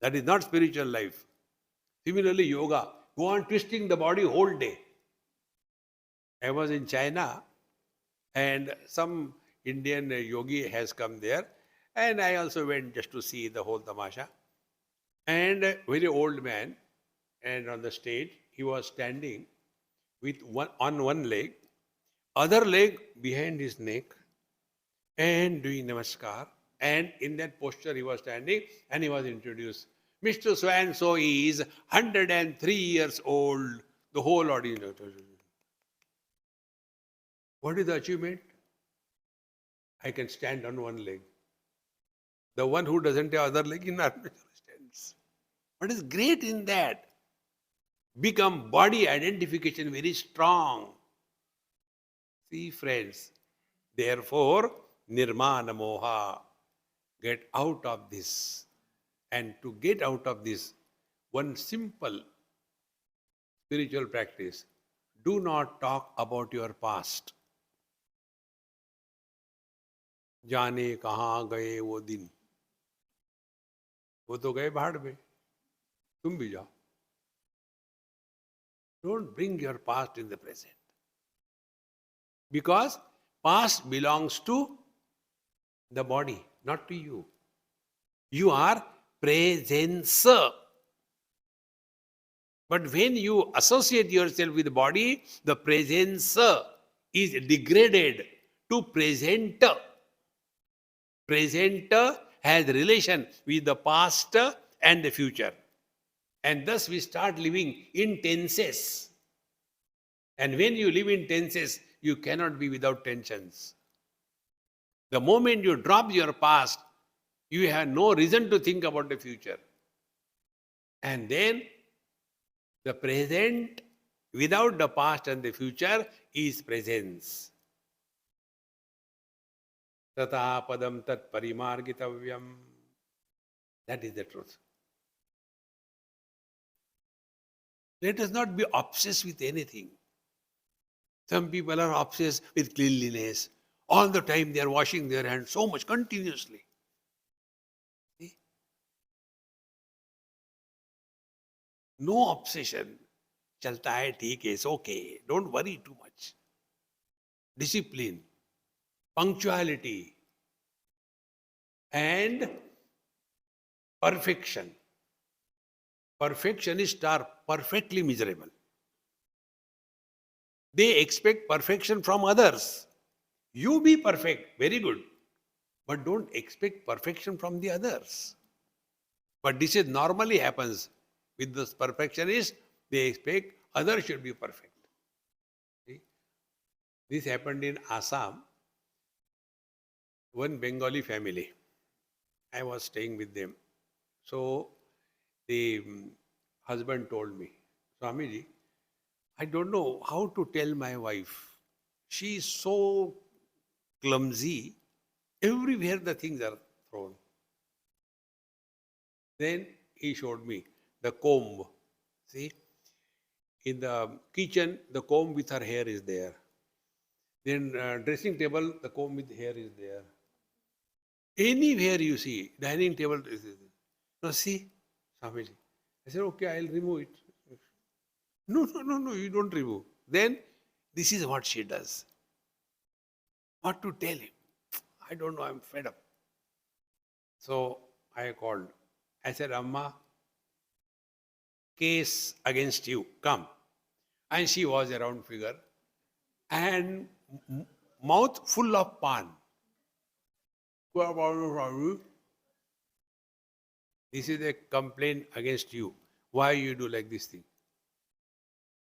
That is not spiritual life. Similarly, yoga. Go on twisting the body whole day. I was in China and some Indian yogi has come there. And I also went just to see the whole tamasha. And a very old man, and on the stage, he was standing with on one leg, other leg behind his neck, and doing namaskar. And in that posture, he was standing, and he was introduced. Mr. So and so is 103 years old. The whole audience. What is the achievement? I can stand on one leg. The one who doesn't have other leg in army stands. What is great in that? Become body identification very strong. See, friends, therefore, nirmana moha. Get out of this. And to get out of this, one simple spiritual practice. Do not talk about your past. जाने कहाँ गए वो दिन, वो तो गए भाड़ में, तुम भी जाओ. Don't bring your past in the present. Because past belongs to the body, not to you. You are presence. But when you associate yourself with the body, the presence is degraded to present. Present has relation with the past and the future. And thus we start living in tenses. And when you live in tenses, you cannot be without tensions. The moment you drop your past, you have no reason to think about the future. And then the present without the past and the future is presence. Tata padam tat parimargitavyam. That is the truth. Let us not be obsessed with anything. Some people are obsessed with cleanliness. All the time they are washing their hands so much continuously. See? No obsession. Chalta hai, theek hai, it's okay. Don't worry too much. Discipline, punctuality, and perfection. Perfectionists are perfectly miserable. They expect perfection from others. You be perfect, very good. But don't expect perfection from the others. But this is normally happens with the perfectionists. They expect others should be perfect. See? This happened in Assam. One Bengali family. I was staying with them. So the husband told me, Swamiji, I don't know how to tell my wife. She is so clumsy. Everywhere the things are thrown. Then he showed me the comb. See, in the kitchen, the comb with her hair is there. Then dressing table, the comb with hair is there. Anywhere you see, dining table is there. Now see, Swamiji. I said, okay, I'll remove it. No, you don't remove. Then this is what she does. What to tell him? I don't know, I'm fed up. So I called. I said, Amma, case against you, come. And she was a round figure and mouth full of pan. This is a complaint against you. Why you do like this thing?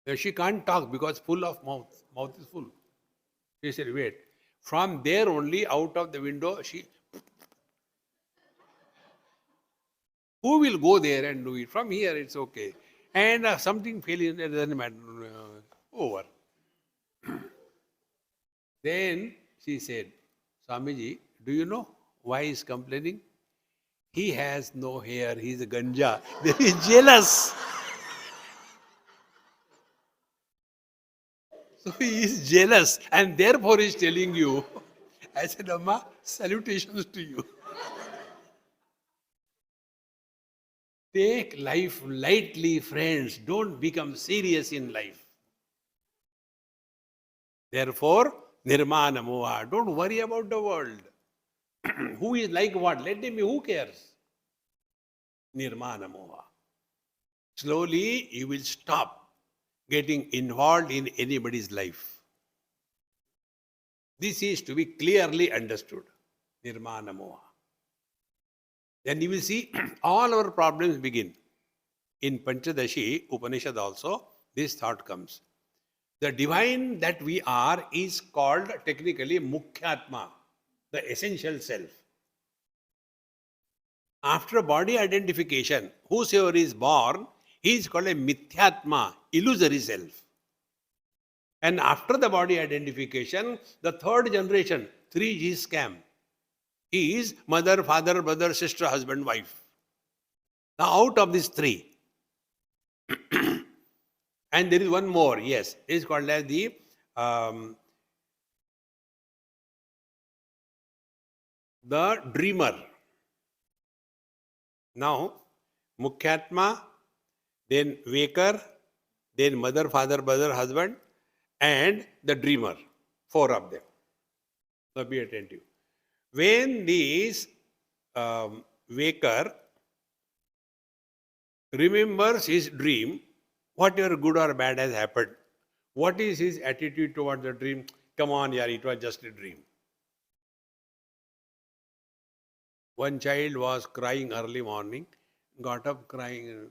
Now she can't talk because full of mouth. Mouth is full. She said, wait. From there only, out of the window, she... Who will go there and do it? From here, it's okay. And something failing, it doesn't matter. Over. Then she said, Swamiji, do you know why he's complaining? He has no hair, he's a ganja. Then he's jealous. So he is jealous and therefore he's telling you. I said, Amma, salutations to you. Take life lightly, friends. Don't become serious in life. Therefore, nirmana moha. Don't worry about the world. Who is like what? Let them be. Who cares? Nirmana moha. Slowly, you will stop getting involved in anybody's life. This is to be clearly understood. Nirmana moha. Then you will see all our problems begin. In Panchadashi Upanishad also, this thought comes. The divine that we are is called technically Mukhyatma, the essential self. After body identification, whosoever is born, he is called a Mithyatma, illusory self. And after the body identification, the third generation, 3G scam, he is mother, father, brother, sister, husband, wife. Now out of these three, and there is one more, yes, it is called as the dreamer. Now, Mukhyatma, then Waker, then mother, father, brother, husband, and the dreamer. 4 of them. So be attentive. When this Waker remembers his dream, whatever good or bad has happened, what is his attitude toward the dream? Come on, yaar, it was just a dream. One child was crying early morning, got up crying.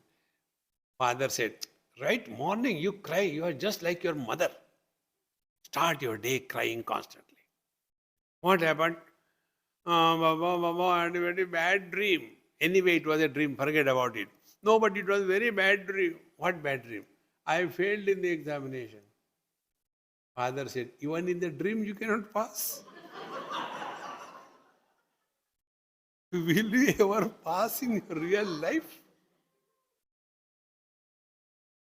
Father said, right morning you cry, you are just like your mother. Start your day crying constantly. What happened? Baba, I had a very bad dream. Anyway, it was a dream, forget about it. No, but it was a very bad dream. What bad dream? I failed in the examination. Father said, even in the dream you cannot pass? Will you ever pass in your real life?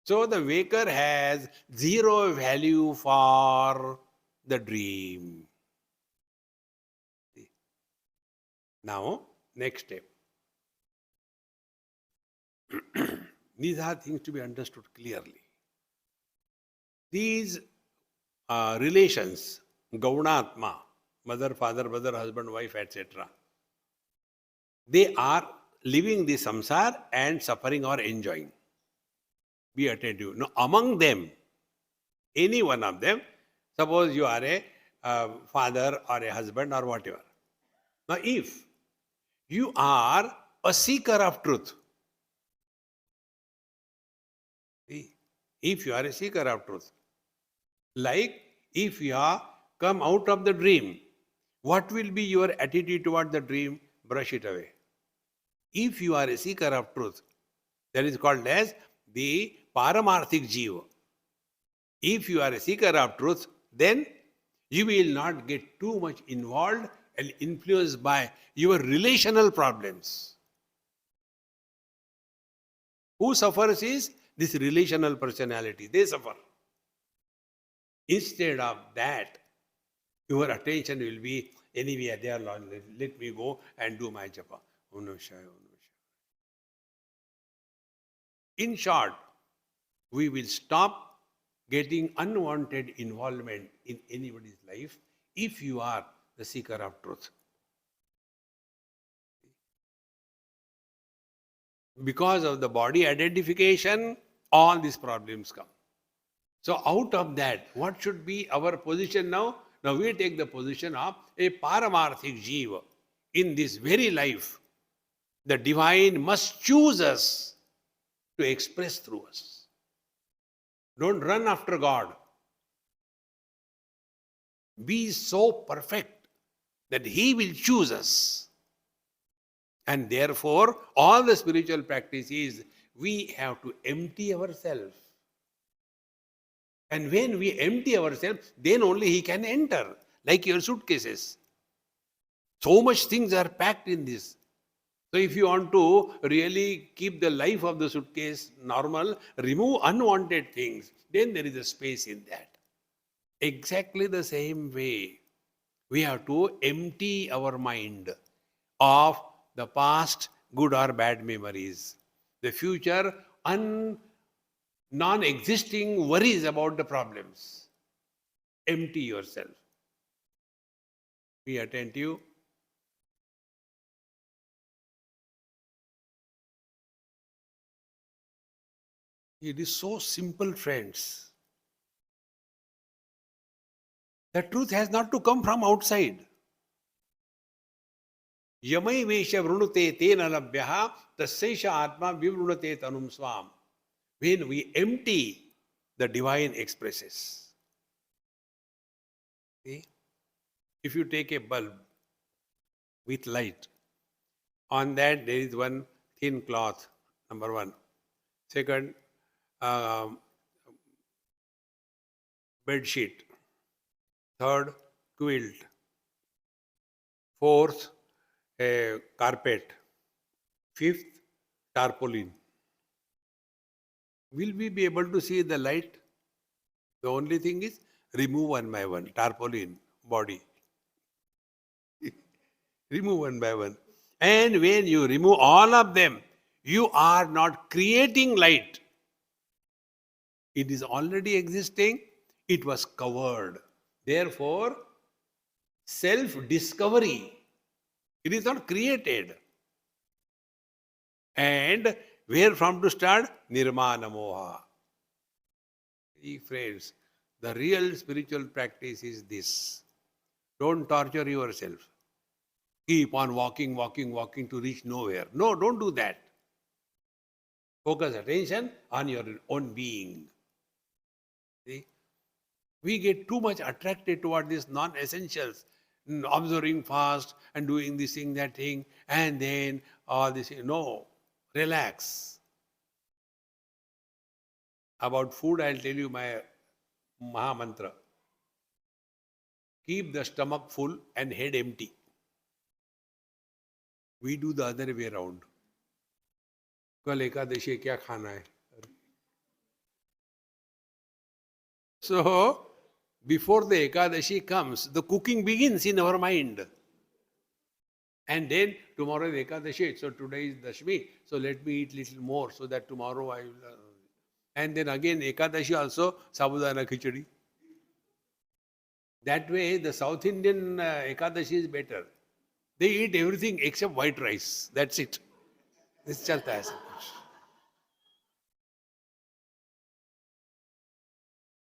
So the waker has zero value for the dream. Now, next step. These are things to be understood clearly. These relations, Gaunatma, mother, father, brother, husband, wife, etc., they are living the samsar and suffering or enjoying. Be attentive. Now, among them, any one of them, suppose you are a father or a husband or whatever. Now, if you are a seeker of truth, if you are a seeker of truth, like if you are come out of the dream, what will be your attitude toward the dream? Brush it away. If you are a seeker of truth, that is called as the Paramarthik Jiva. If you are a seeker of truth, then you will not get too much involved and influenced by your relational problems. Who suffers is this relational personality. They suffer. Instead of that, your attention will be anywhere there. Let me go and do my japa. In short, we will stop getting unwanted involvement in anybody's life if you are the seeker of truth. Because of the body identification, all these problems come. So out of that, what should be our position now? Now we take the position of a Paramarthik Jiva. In this very life, the divine must choose us to express through us. Don't run after God. Be so perfect that He will choose us. And therefore, all the spiritual practice is we have to empty ourselves. And when we empty ourselves, then only he can enter, like your suitcases. So much things are packed in this. So if you want to really keep the life of the suitcase normal, remove unwanted things, then there is a space in that. Exactly the same way, we have to empty our mind of the past good or bad memories, the future non-existing worries about the problems. Empty yourself. Be attentive. It is so simple, friends. The truth has not to come from outside. Yamai vesha vrunute tena labhyaha tasesha atma vivrunate tanum swam. When we empty, the divine expresses. See? If you take a bulb with light, on that there is one thin cloth, number one. Second, bed sheet. Third, quilt. Fourth, a carpet. Fifth, tarpaulin. Will we be able to see the light? The only thing is remove one by one. Tarpaulin, body. Remove one by one. And when you remove all of them, you are not creating light. It is already existing. It was covered. Therefore, self-discovery. It is not created. And where from to start? Nirmana moha. Friends, the real spiritual practice is this. Don't torture yourself. Keep on walking to reach nowhere. No, don't do that. Focus attention on your own being. See? We get too much attracted toward these non-essentials, observing fast and doing this thing, that thing, and then all this. No, relax. About food, I'll tell you my Maha Mantra. Keep the stomach full and head empty. We do the other way around. कल एकादशी क्या खाना है? So, before the Ekadashi comes, the cooking begins in our mind. And then tomorrow is Ekadashi, so today is Dashmi, so let me eat little more so that tomorrow I will... And then again Ekadashi also, Sabudana Khichdi. That way the South Indian Ekadashi is better. They eat everything except white rice. That's it. This chalta hai sab kuch.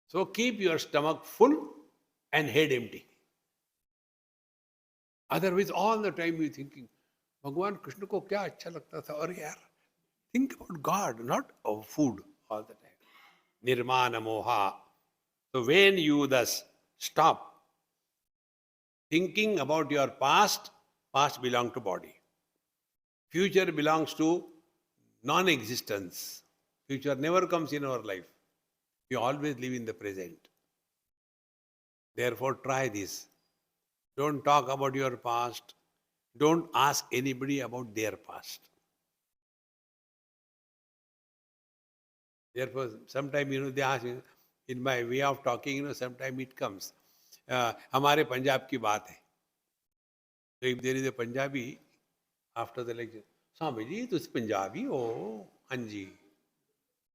So keep your stomach full and head empty. Otherwise, all the time you're thinking, Bhagwan Krishna ko kya acha lagta tha? Aur yaar, think about God, not of food all the time. Nirmana moha. So when you thus stop thinking about your past, past belongs to body. Future belongs to non-existence. Future never comes in our life. We always live in the present. Therefore, try this. Don't talk about your past. Don't ask anybody about their past. Therefore, sometimes, they ask me, in my way of talking, sometimes it comes. हमारे पंजाब की बात है. So if there is a Punjabi, after the lecture, Swami ji, तुम Punjabi हो? हाँ जी.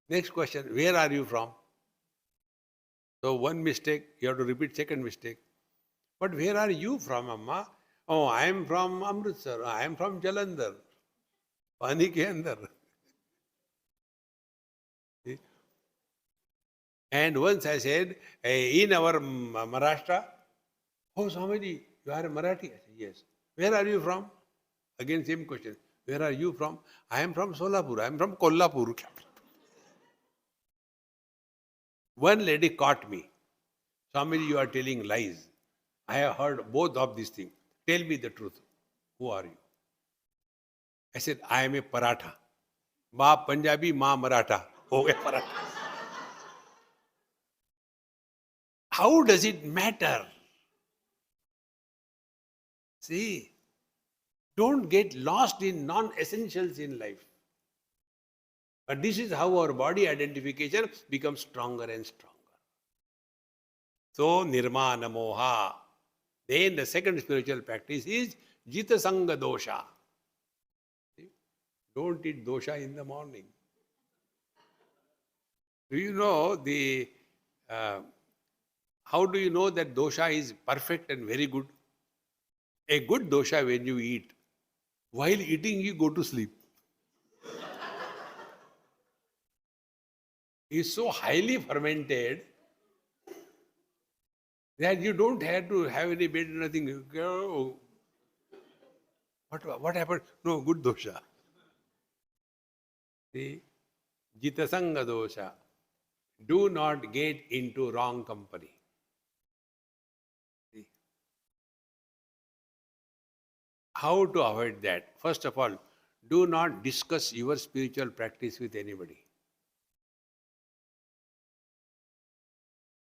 Next question, where are you from? So one mistake, you have to repeat second mistake. But where are you from, Amma? Oh, I am from Amritsar. I am from Jalandhar. Pani ke andar. And once I said, in our Maharashtra, oh, Swamiji, you are a Marathi? I said, yes. Where are you from? Again, same question. Where are you from? I am from Solapur. I am from Kolhapur. One lady caught me. Swamiji, you are telling lies. I have heard both of these things. Tell me the truth. Who are you? I said, I am a paratha. Baap Punjabi, Ma Maratha. Ho gaya paratha. How does it matter? See, don't get lost in non-essentials in life. But this is how our body identification becomes stronger and stronger. So, nirmana moha. Then the second spiritual practice is Jita Sangha dosha. Don't eat dosha in the morning. Do you know how do you know that dosha is perfect and very good? A good dosha when you eat, while eating you go to sleep. It's so highly fermented that you don't have to have any bed, nothing. You go, what happened? No, good dosha. See, Jita Sangha dosha. Do not get into wrong company. See? How to avoid that? First of all, do not discuss your spiritual practice with anybody.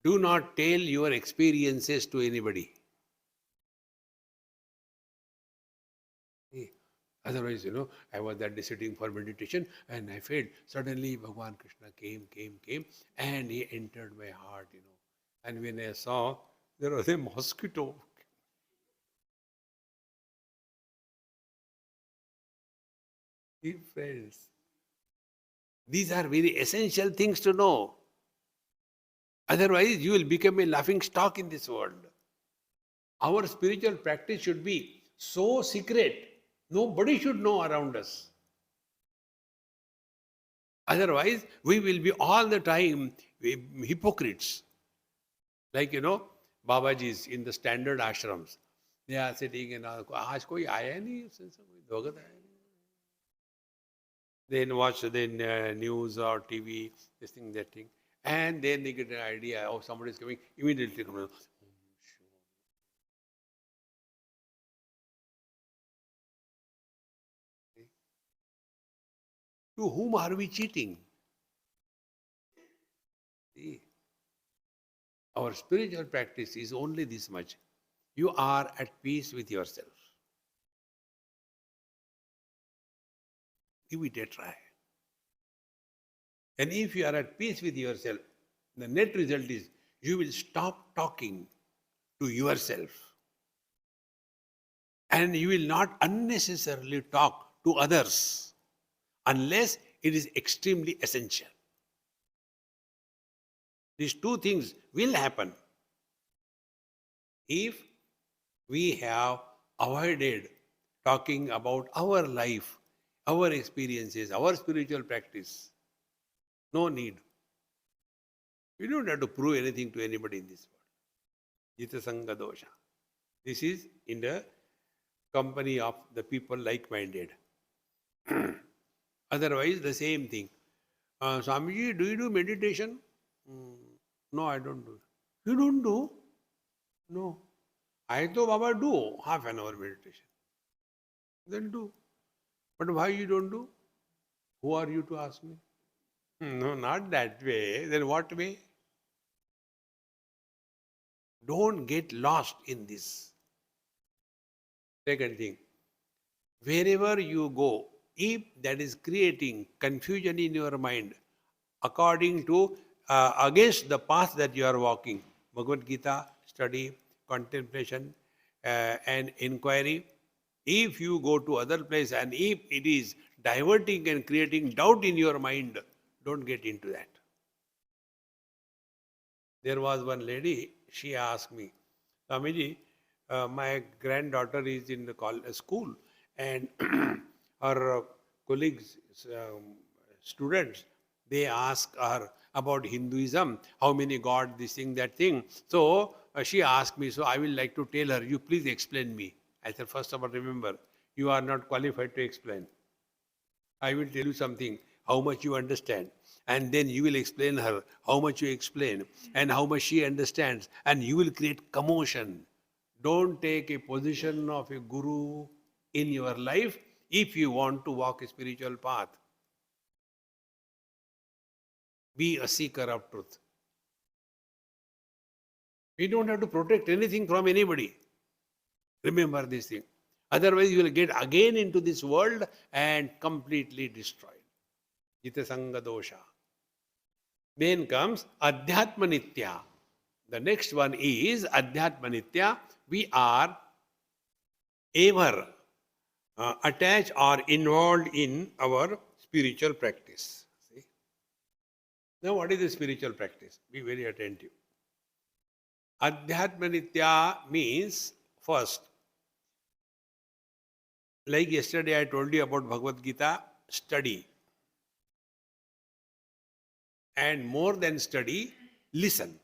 Do not tell your experiences to anybody. See? Otherwise, I was that day sitting for meditation and I felt suddenly Bhagavan Krishna came and he entered my heart, And when I saw, there was a mosquito. See, friends, these are very essential things to know. Otherwise, you will become a laughing stock in this world. Our spiritual practice should be so secret. Nobody should know around us. Otherwise, we will be all the time hypocrites. Like, Babajis in the standard ashrams. They are sitting and aaj koi aaya nahi, bhagat aaya nahi. Then watch the news or TV, this thing, that thing. And then they get an idea, somebody is coming, immediately come. To whom are we cheating? See, our spiritual practice is only this much. You are at peace with yourself. Give it a try. And if you are at peace with yourself, the net result is you will stop talking to yourself. And you will not unnecessarily talk to others unless it is extremely essential. These two things will happen if we have avoided talking about our life, our experiences, our spiritual practice. No need. You don't have to prove anything to anybody in this world. Jita Sangha dosha. This is in the company of the people like-minded. Otherwise, the same thing. Swamiji, do you do meditation? No, I don't do. You don't do? No. I thought Baba do half an hour meditation. Then do. But why you don't do? Who are you to ask me? No, not that way. Then what way? Don't get lost in this. Second thing, wherever you go, if that is creating confusion in your mind, according to, against the path that you are walking, Bhagavad Gita, study, contemplation, and inquiry, if you go to other place and if it is diverting and creating doubt in your mind, don't get into that. There was one lady, she asked me, Swamiji, my granddaughter is in the school and her colleagues, students, they ask her about Hinduism, how many gods, this thing, that thing. So she asked me, so I will like to tell her, you please explain me. I said, first of all, remember, you are not qualified to explain. I will tell you something, how much you understand. And then you will explain her how much you explain and how much she understands. And you will create commotion. Don't take a position of a guru in your life if you want to walk a spiritual path. Be a seeker of truth. We don't have to protect anything from anybody. Remember this thing. Otherwise, you will get again into this world and completely destroyed. Jita Sanga Dosha. Then comes Adhyatma Nitya. The next one is Adhyatma Nitya. We are ever attached or involved in our spiritual practice. See? Now, what is the spiritual practice? Be very attentive. Adhyatma Nitya means first, like yesterday I told you about Bhagavad Gita, study. And more than study, listen.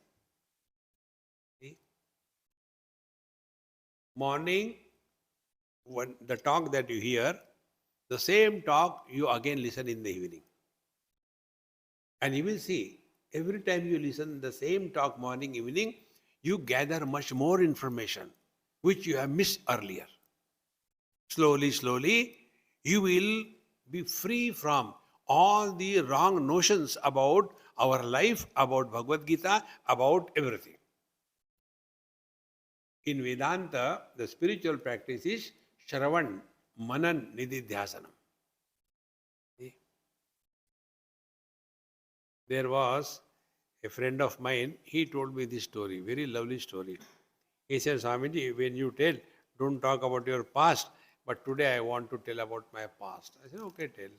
See? Morning, when the talk that you hear, the same talk you again listen in the evening. And you will see, every time you listen the same talk morning, evening, you gather much more information which you have missed earlier. Slowly, slowly, you will be free from all the wrong notions about our life, about Bhagavad Gita, about everything. In Vedanta, the spiritual practice is Shravan, Manan, Nididhyasanam. There was a friend of mine, he told me this story, very lovely story. He said, Swamiji, when you tell, don't talk about your past, but today I want to tell about my past. I said, okay, tell.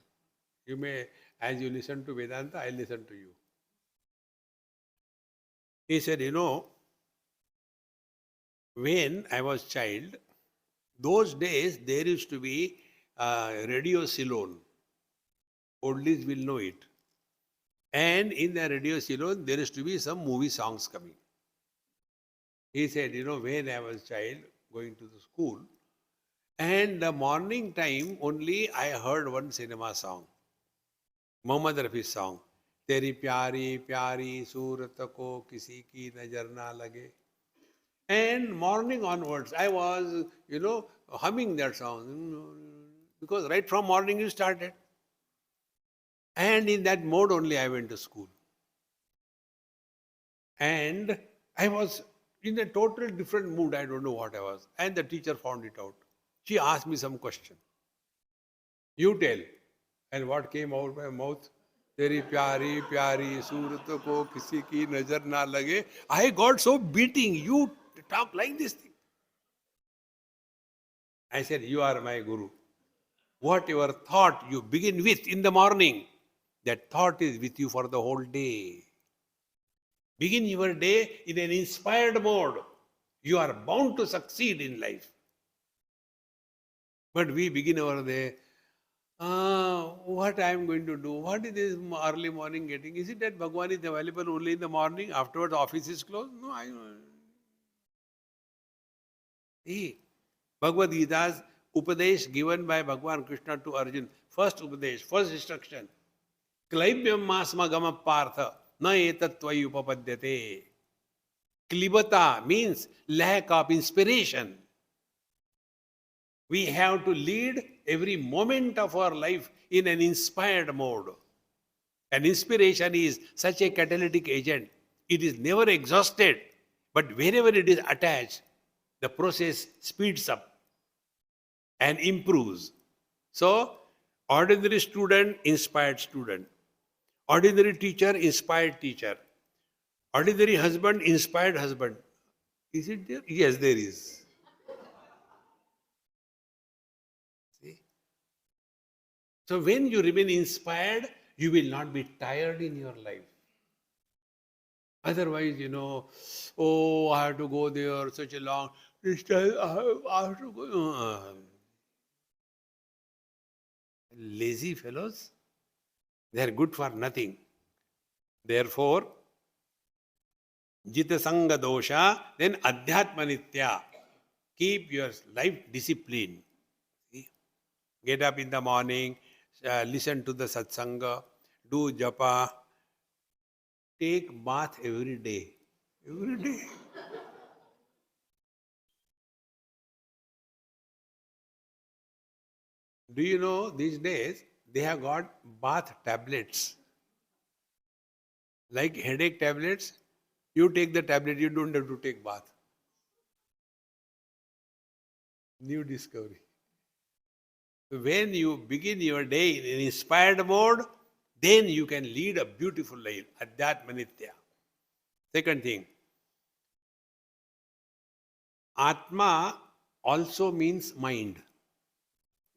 You may, as you listen to Vedanta, I listen to you. He said, when I was child, those days there used to be radio Ceylon. Oldies will know it. And in the radio Ceylon, there used to be some movie songs coming. He said, when I was child, going to the school, and the morning time only I heard one cinema song. Mohammad Rafi's song. Teri pyari pyari surat ko kisi ki nazar na lage. And morning onwards, I was, humming that song. Because right from morning you started. And in that mode only I went to school. And I was in a total different mood. I don't know what I was. And the teacher found it out. She asked me some question. You tell. And what came out of my mouth? Teri pyari pyari surat ko kisi ki nazar na lage. I got so beating. You talk like this thing. I said, you are my guru. Whatever thought you begin with in the morning, that thought is with you for the whole day. Begin your day in an inspired mode. You are bound to succeed in life. But we begin our day, what I am going to do? What is this early morning getting? Is it that Bhagwan is available only in the morning? Afterwards, office is closed? No, I know. See, Bhagavad Gita's Upadesh given by Bhagwan Krishna to Arjun. First Upadesh, first instruction. Klaibhyam masma gama partha na etatvai upapadyate. Klibata means lack of inspiration. We have to lead every moment of our life in an inspired mode. And inspiration is such a catalytic agent. It is never exhausted, but wherever it is attached, the process speeds up and improves. So, ordinary student, inspired student. Ordinary teacher, inspired teacher. Ordinary husband, inspired husband. Is it there? Yes, there is. See? So when you remain inspired, you will not be tired in your life. Otherwise, I have to go there, such a long distance, I have to go. Lazy fellows, they are good for nothing. Therefore, Jita Sanga Dosha, then Adhyatma Nitya. Keep your life disciplined. See? Get up in the morning, listen to the satsanga, do japa, take bath every day. Every day. Do you know these days they have got bath tablets? Like headache tablets, you take the tablet, you don't have to take bath. New discovery. When you begin your day in inspired mode, then you can lead a beautiful life. Adhyatma Nitya. Second thing, Atma also means mind.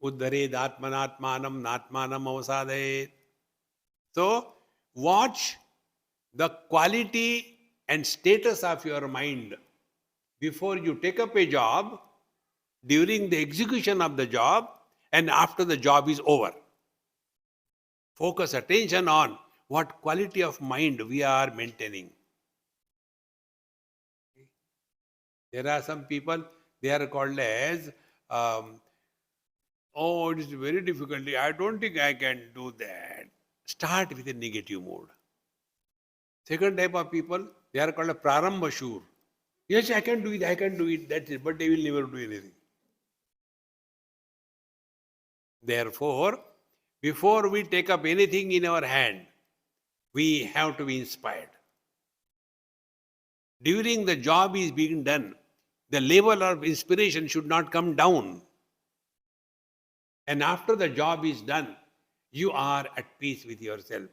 Uddared Atmanatmanam Natmanam Avasadayet. So, watch the quality and status of your mind before you take up a job, during the execution of the job, and after the job is over. Focus attention on what quality of mind we are maintaining. There are some people, they are called as, oh, it is very difficult. I don't think I can do that. Start with a negative mood. Second type of people, they are called a prarambashur. Yes, I can do it, that's it, but they will never do anything. Therefore, before we take up anything in our hand, we have to be inspired. During the job is being done, the level of inspiration should not come down. And after the job is done, you are at peace with yourself.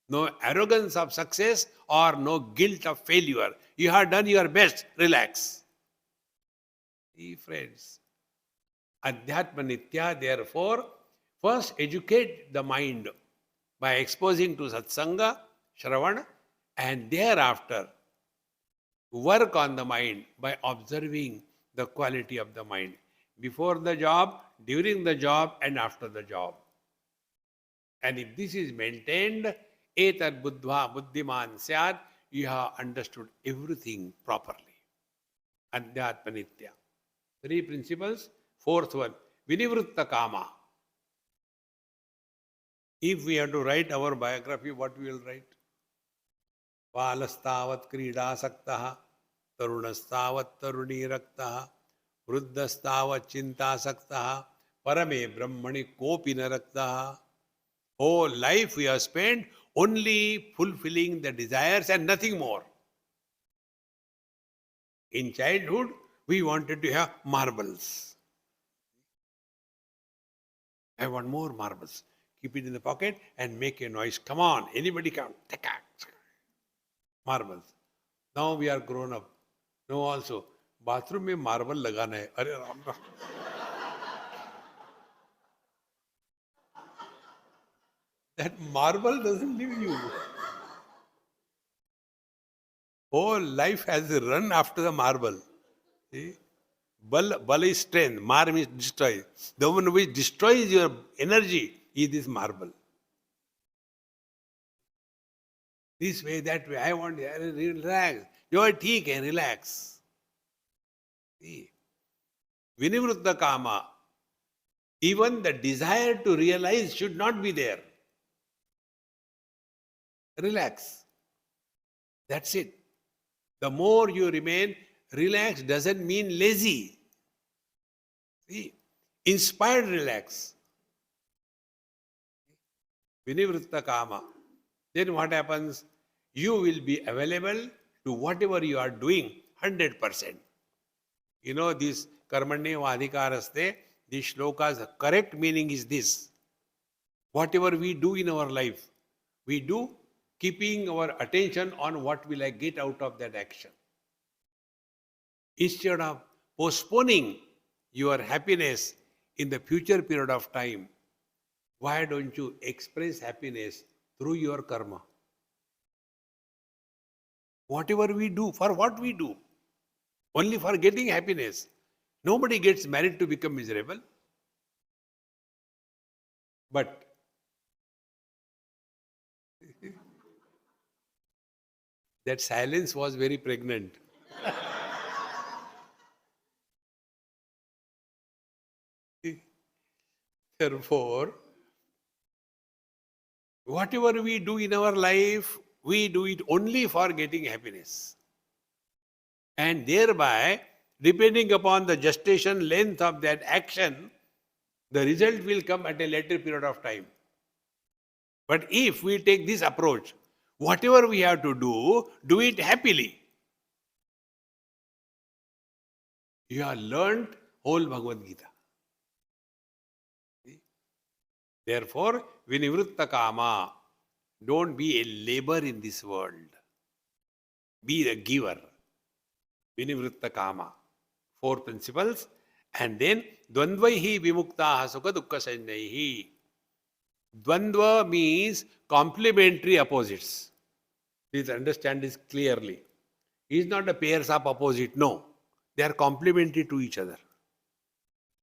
No arrogance of success or no guilt of failure. You have done your best, relax. See, friends, Adhyatma Nitya, therefore, first educate the mind by exposing to Satsanga, Shravana, and thereafter work on the mind by observing the quality of the mind before the job, during the job, and after the job. And if this is maintained, etat buddhva buddhiman syat, you have understood everything properly. Adhyatma Nitya. 3 principles. Fourth one, Vinivritta Kama. If we have to write our biography, what we will write? Balastavat krida saktaha, tarunastavat taruni raktaha, vruddhastavat chinta saktaha, parame brahmani kopi naraktaha. Whole life we have spent only fulfilling the desires and nothing more. In childhood, we wanted to have marbles. I want more marbles. Keep it in the pocket and make a noise. Come on, anybody come. Marbles. Now we are grown up. No, also, bathroom mein marble lagana hai. Arey Ram Ram. That marble doesn't leave you. Whole life has run after the marble. See? Bal is strength, mar means destroy. The one which destroys your energy is this marble. This way, that way, I want to relax. You are theek hai, relax. See? Vinivritta Kama. Even the desire to realize should not be there. Relax. That's it. The more you remain relaxed doesn't mean lazy. See, inspired relax. Vinivritta Kama. Then what happens? You will be available to whatever you are doing 100%. You know this Karmanye Adhikaraste, this shloka's correct meaning is this. Whatever we do in our life, we do keeping our attention on what will I get out of that action. Instead of postponing your happiness in the future period of time, why don't you express happiness through your karma? Whatever we do, for what we do? Only for getting happiness. Nobody gets married to become miserable. But that silence was very pregnant. Therefore, whatever we do in our life, we do it only for getting happiness. And thereby, depending upon the gestation length of that action, The result will come at a later period of time. But if we take this approach, whatever we have to do it happily. You have learned whole Bhagavad Gita. Therefore, vinivritta kama, don't be a labor in this world. Be the giver. Vinivritta kama. 4 principles. And then, dvandvaihi vimuktaha sukha dukkha sanjaihi. Dvandva means complementary opposites. Please understand this clearly. It is not a pairs of opposite. No. They are complementary to each other.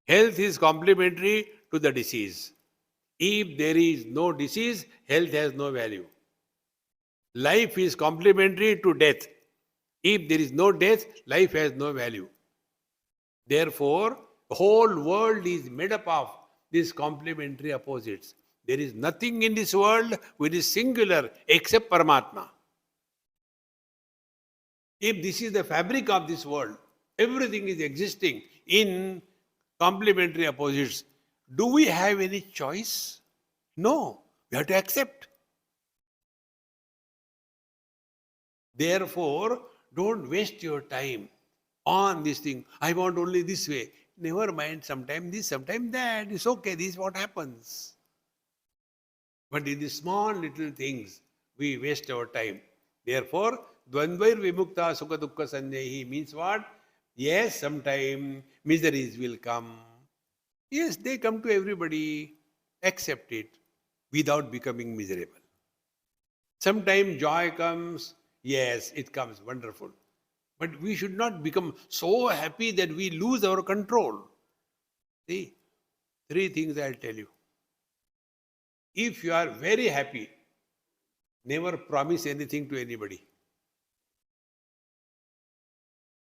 Health is complementary to the disease. If there is no disease, health has no value. Life is complementary to death. If there is no death, life has no value. Therefore, the whole world is made up of these complementary opposites. There is nothing in this world which is singular except Paramatma. If this is the fabric of this world, everything is existing in complementary opposites. Do we have any choice? No. We have to accept. Therefore, don't waste your time on this thing. I want only this way. Never mind, sometime this, sometime that. It's okay, this is what happens. But in the small little things, we waste our time. Therefore, dvandvair vimukta sukha dukkha sanjaihi means what? Yes, sometime miseries will come. Yes, they come to everybody. Accept it without becoming miserable. Sometimes joy comes. Yes, it comes. Wonderful. But we should not become so happy that we lose our control. See, 3 things I'll tell you. If you are very happy, never promise anything to anybody.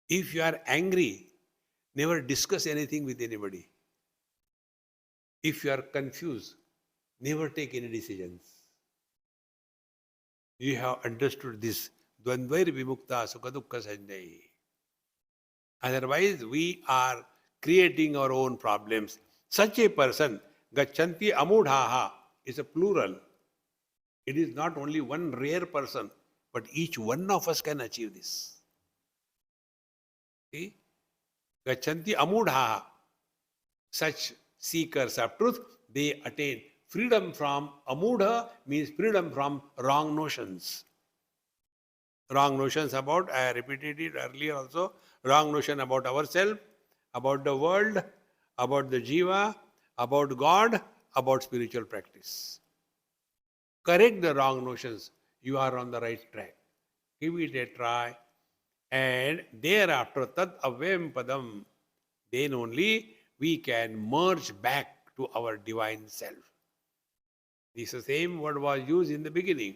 If you are angry, never discuss anything with anybody. If you are confused, never take any decisions. You have understood this. Dvandvair vimukta sukha dukkha sanjaihi. Otherwise, we are creating our own problems. Such a person, gacchanti amudhaha, is a plural. It is not only one rare person, but each one of us can achieve this. See? Gacchanti amudhaha. Such seekers of truth, they attain freedom from amudha, means freedom from wrong notions. Wrong notions about, I repeated it earlier also, wrong notion about ourselves, about the world, about the jiva, about God, about spiritual practice. Correct the wrong notions. You are on the right track. Give it a try. And thereafter, tad avyam padam, then only we can merge back to our divine self. This is the same word was used in the beginning.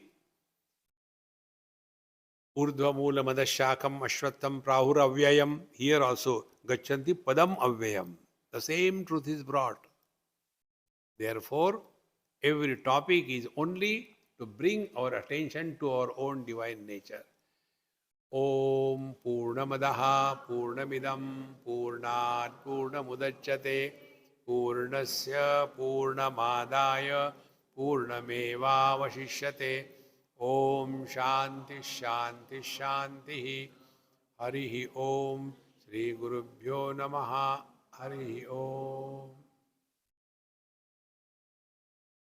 Urdhva mula madashakam ashwatam prahur avyayam. Here also, gacchanti padam avyayam. The same truth is brought. Therefore, every topic is only to bring our attention to our own divine nature. Om Purnamadaha Purnamidam Purnat Purnamudachyate Purnasya Purnamadaya Purnameva Vashishyate. Om Shanti Shanti Shanti. Harihi Om. Shri Gurubhyo Namaha. Harihi Om.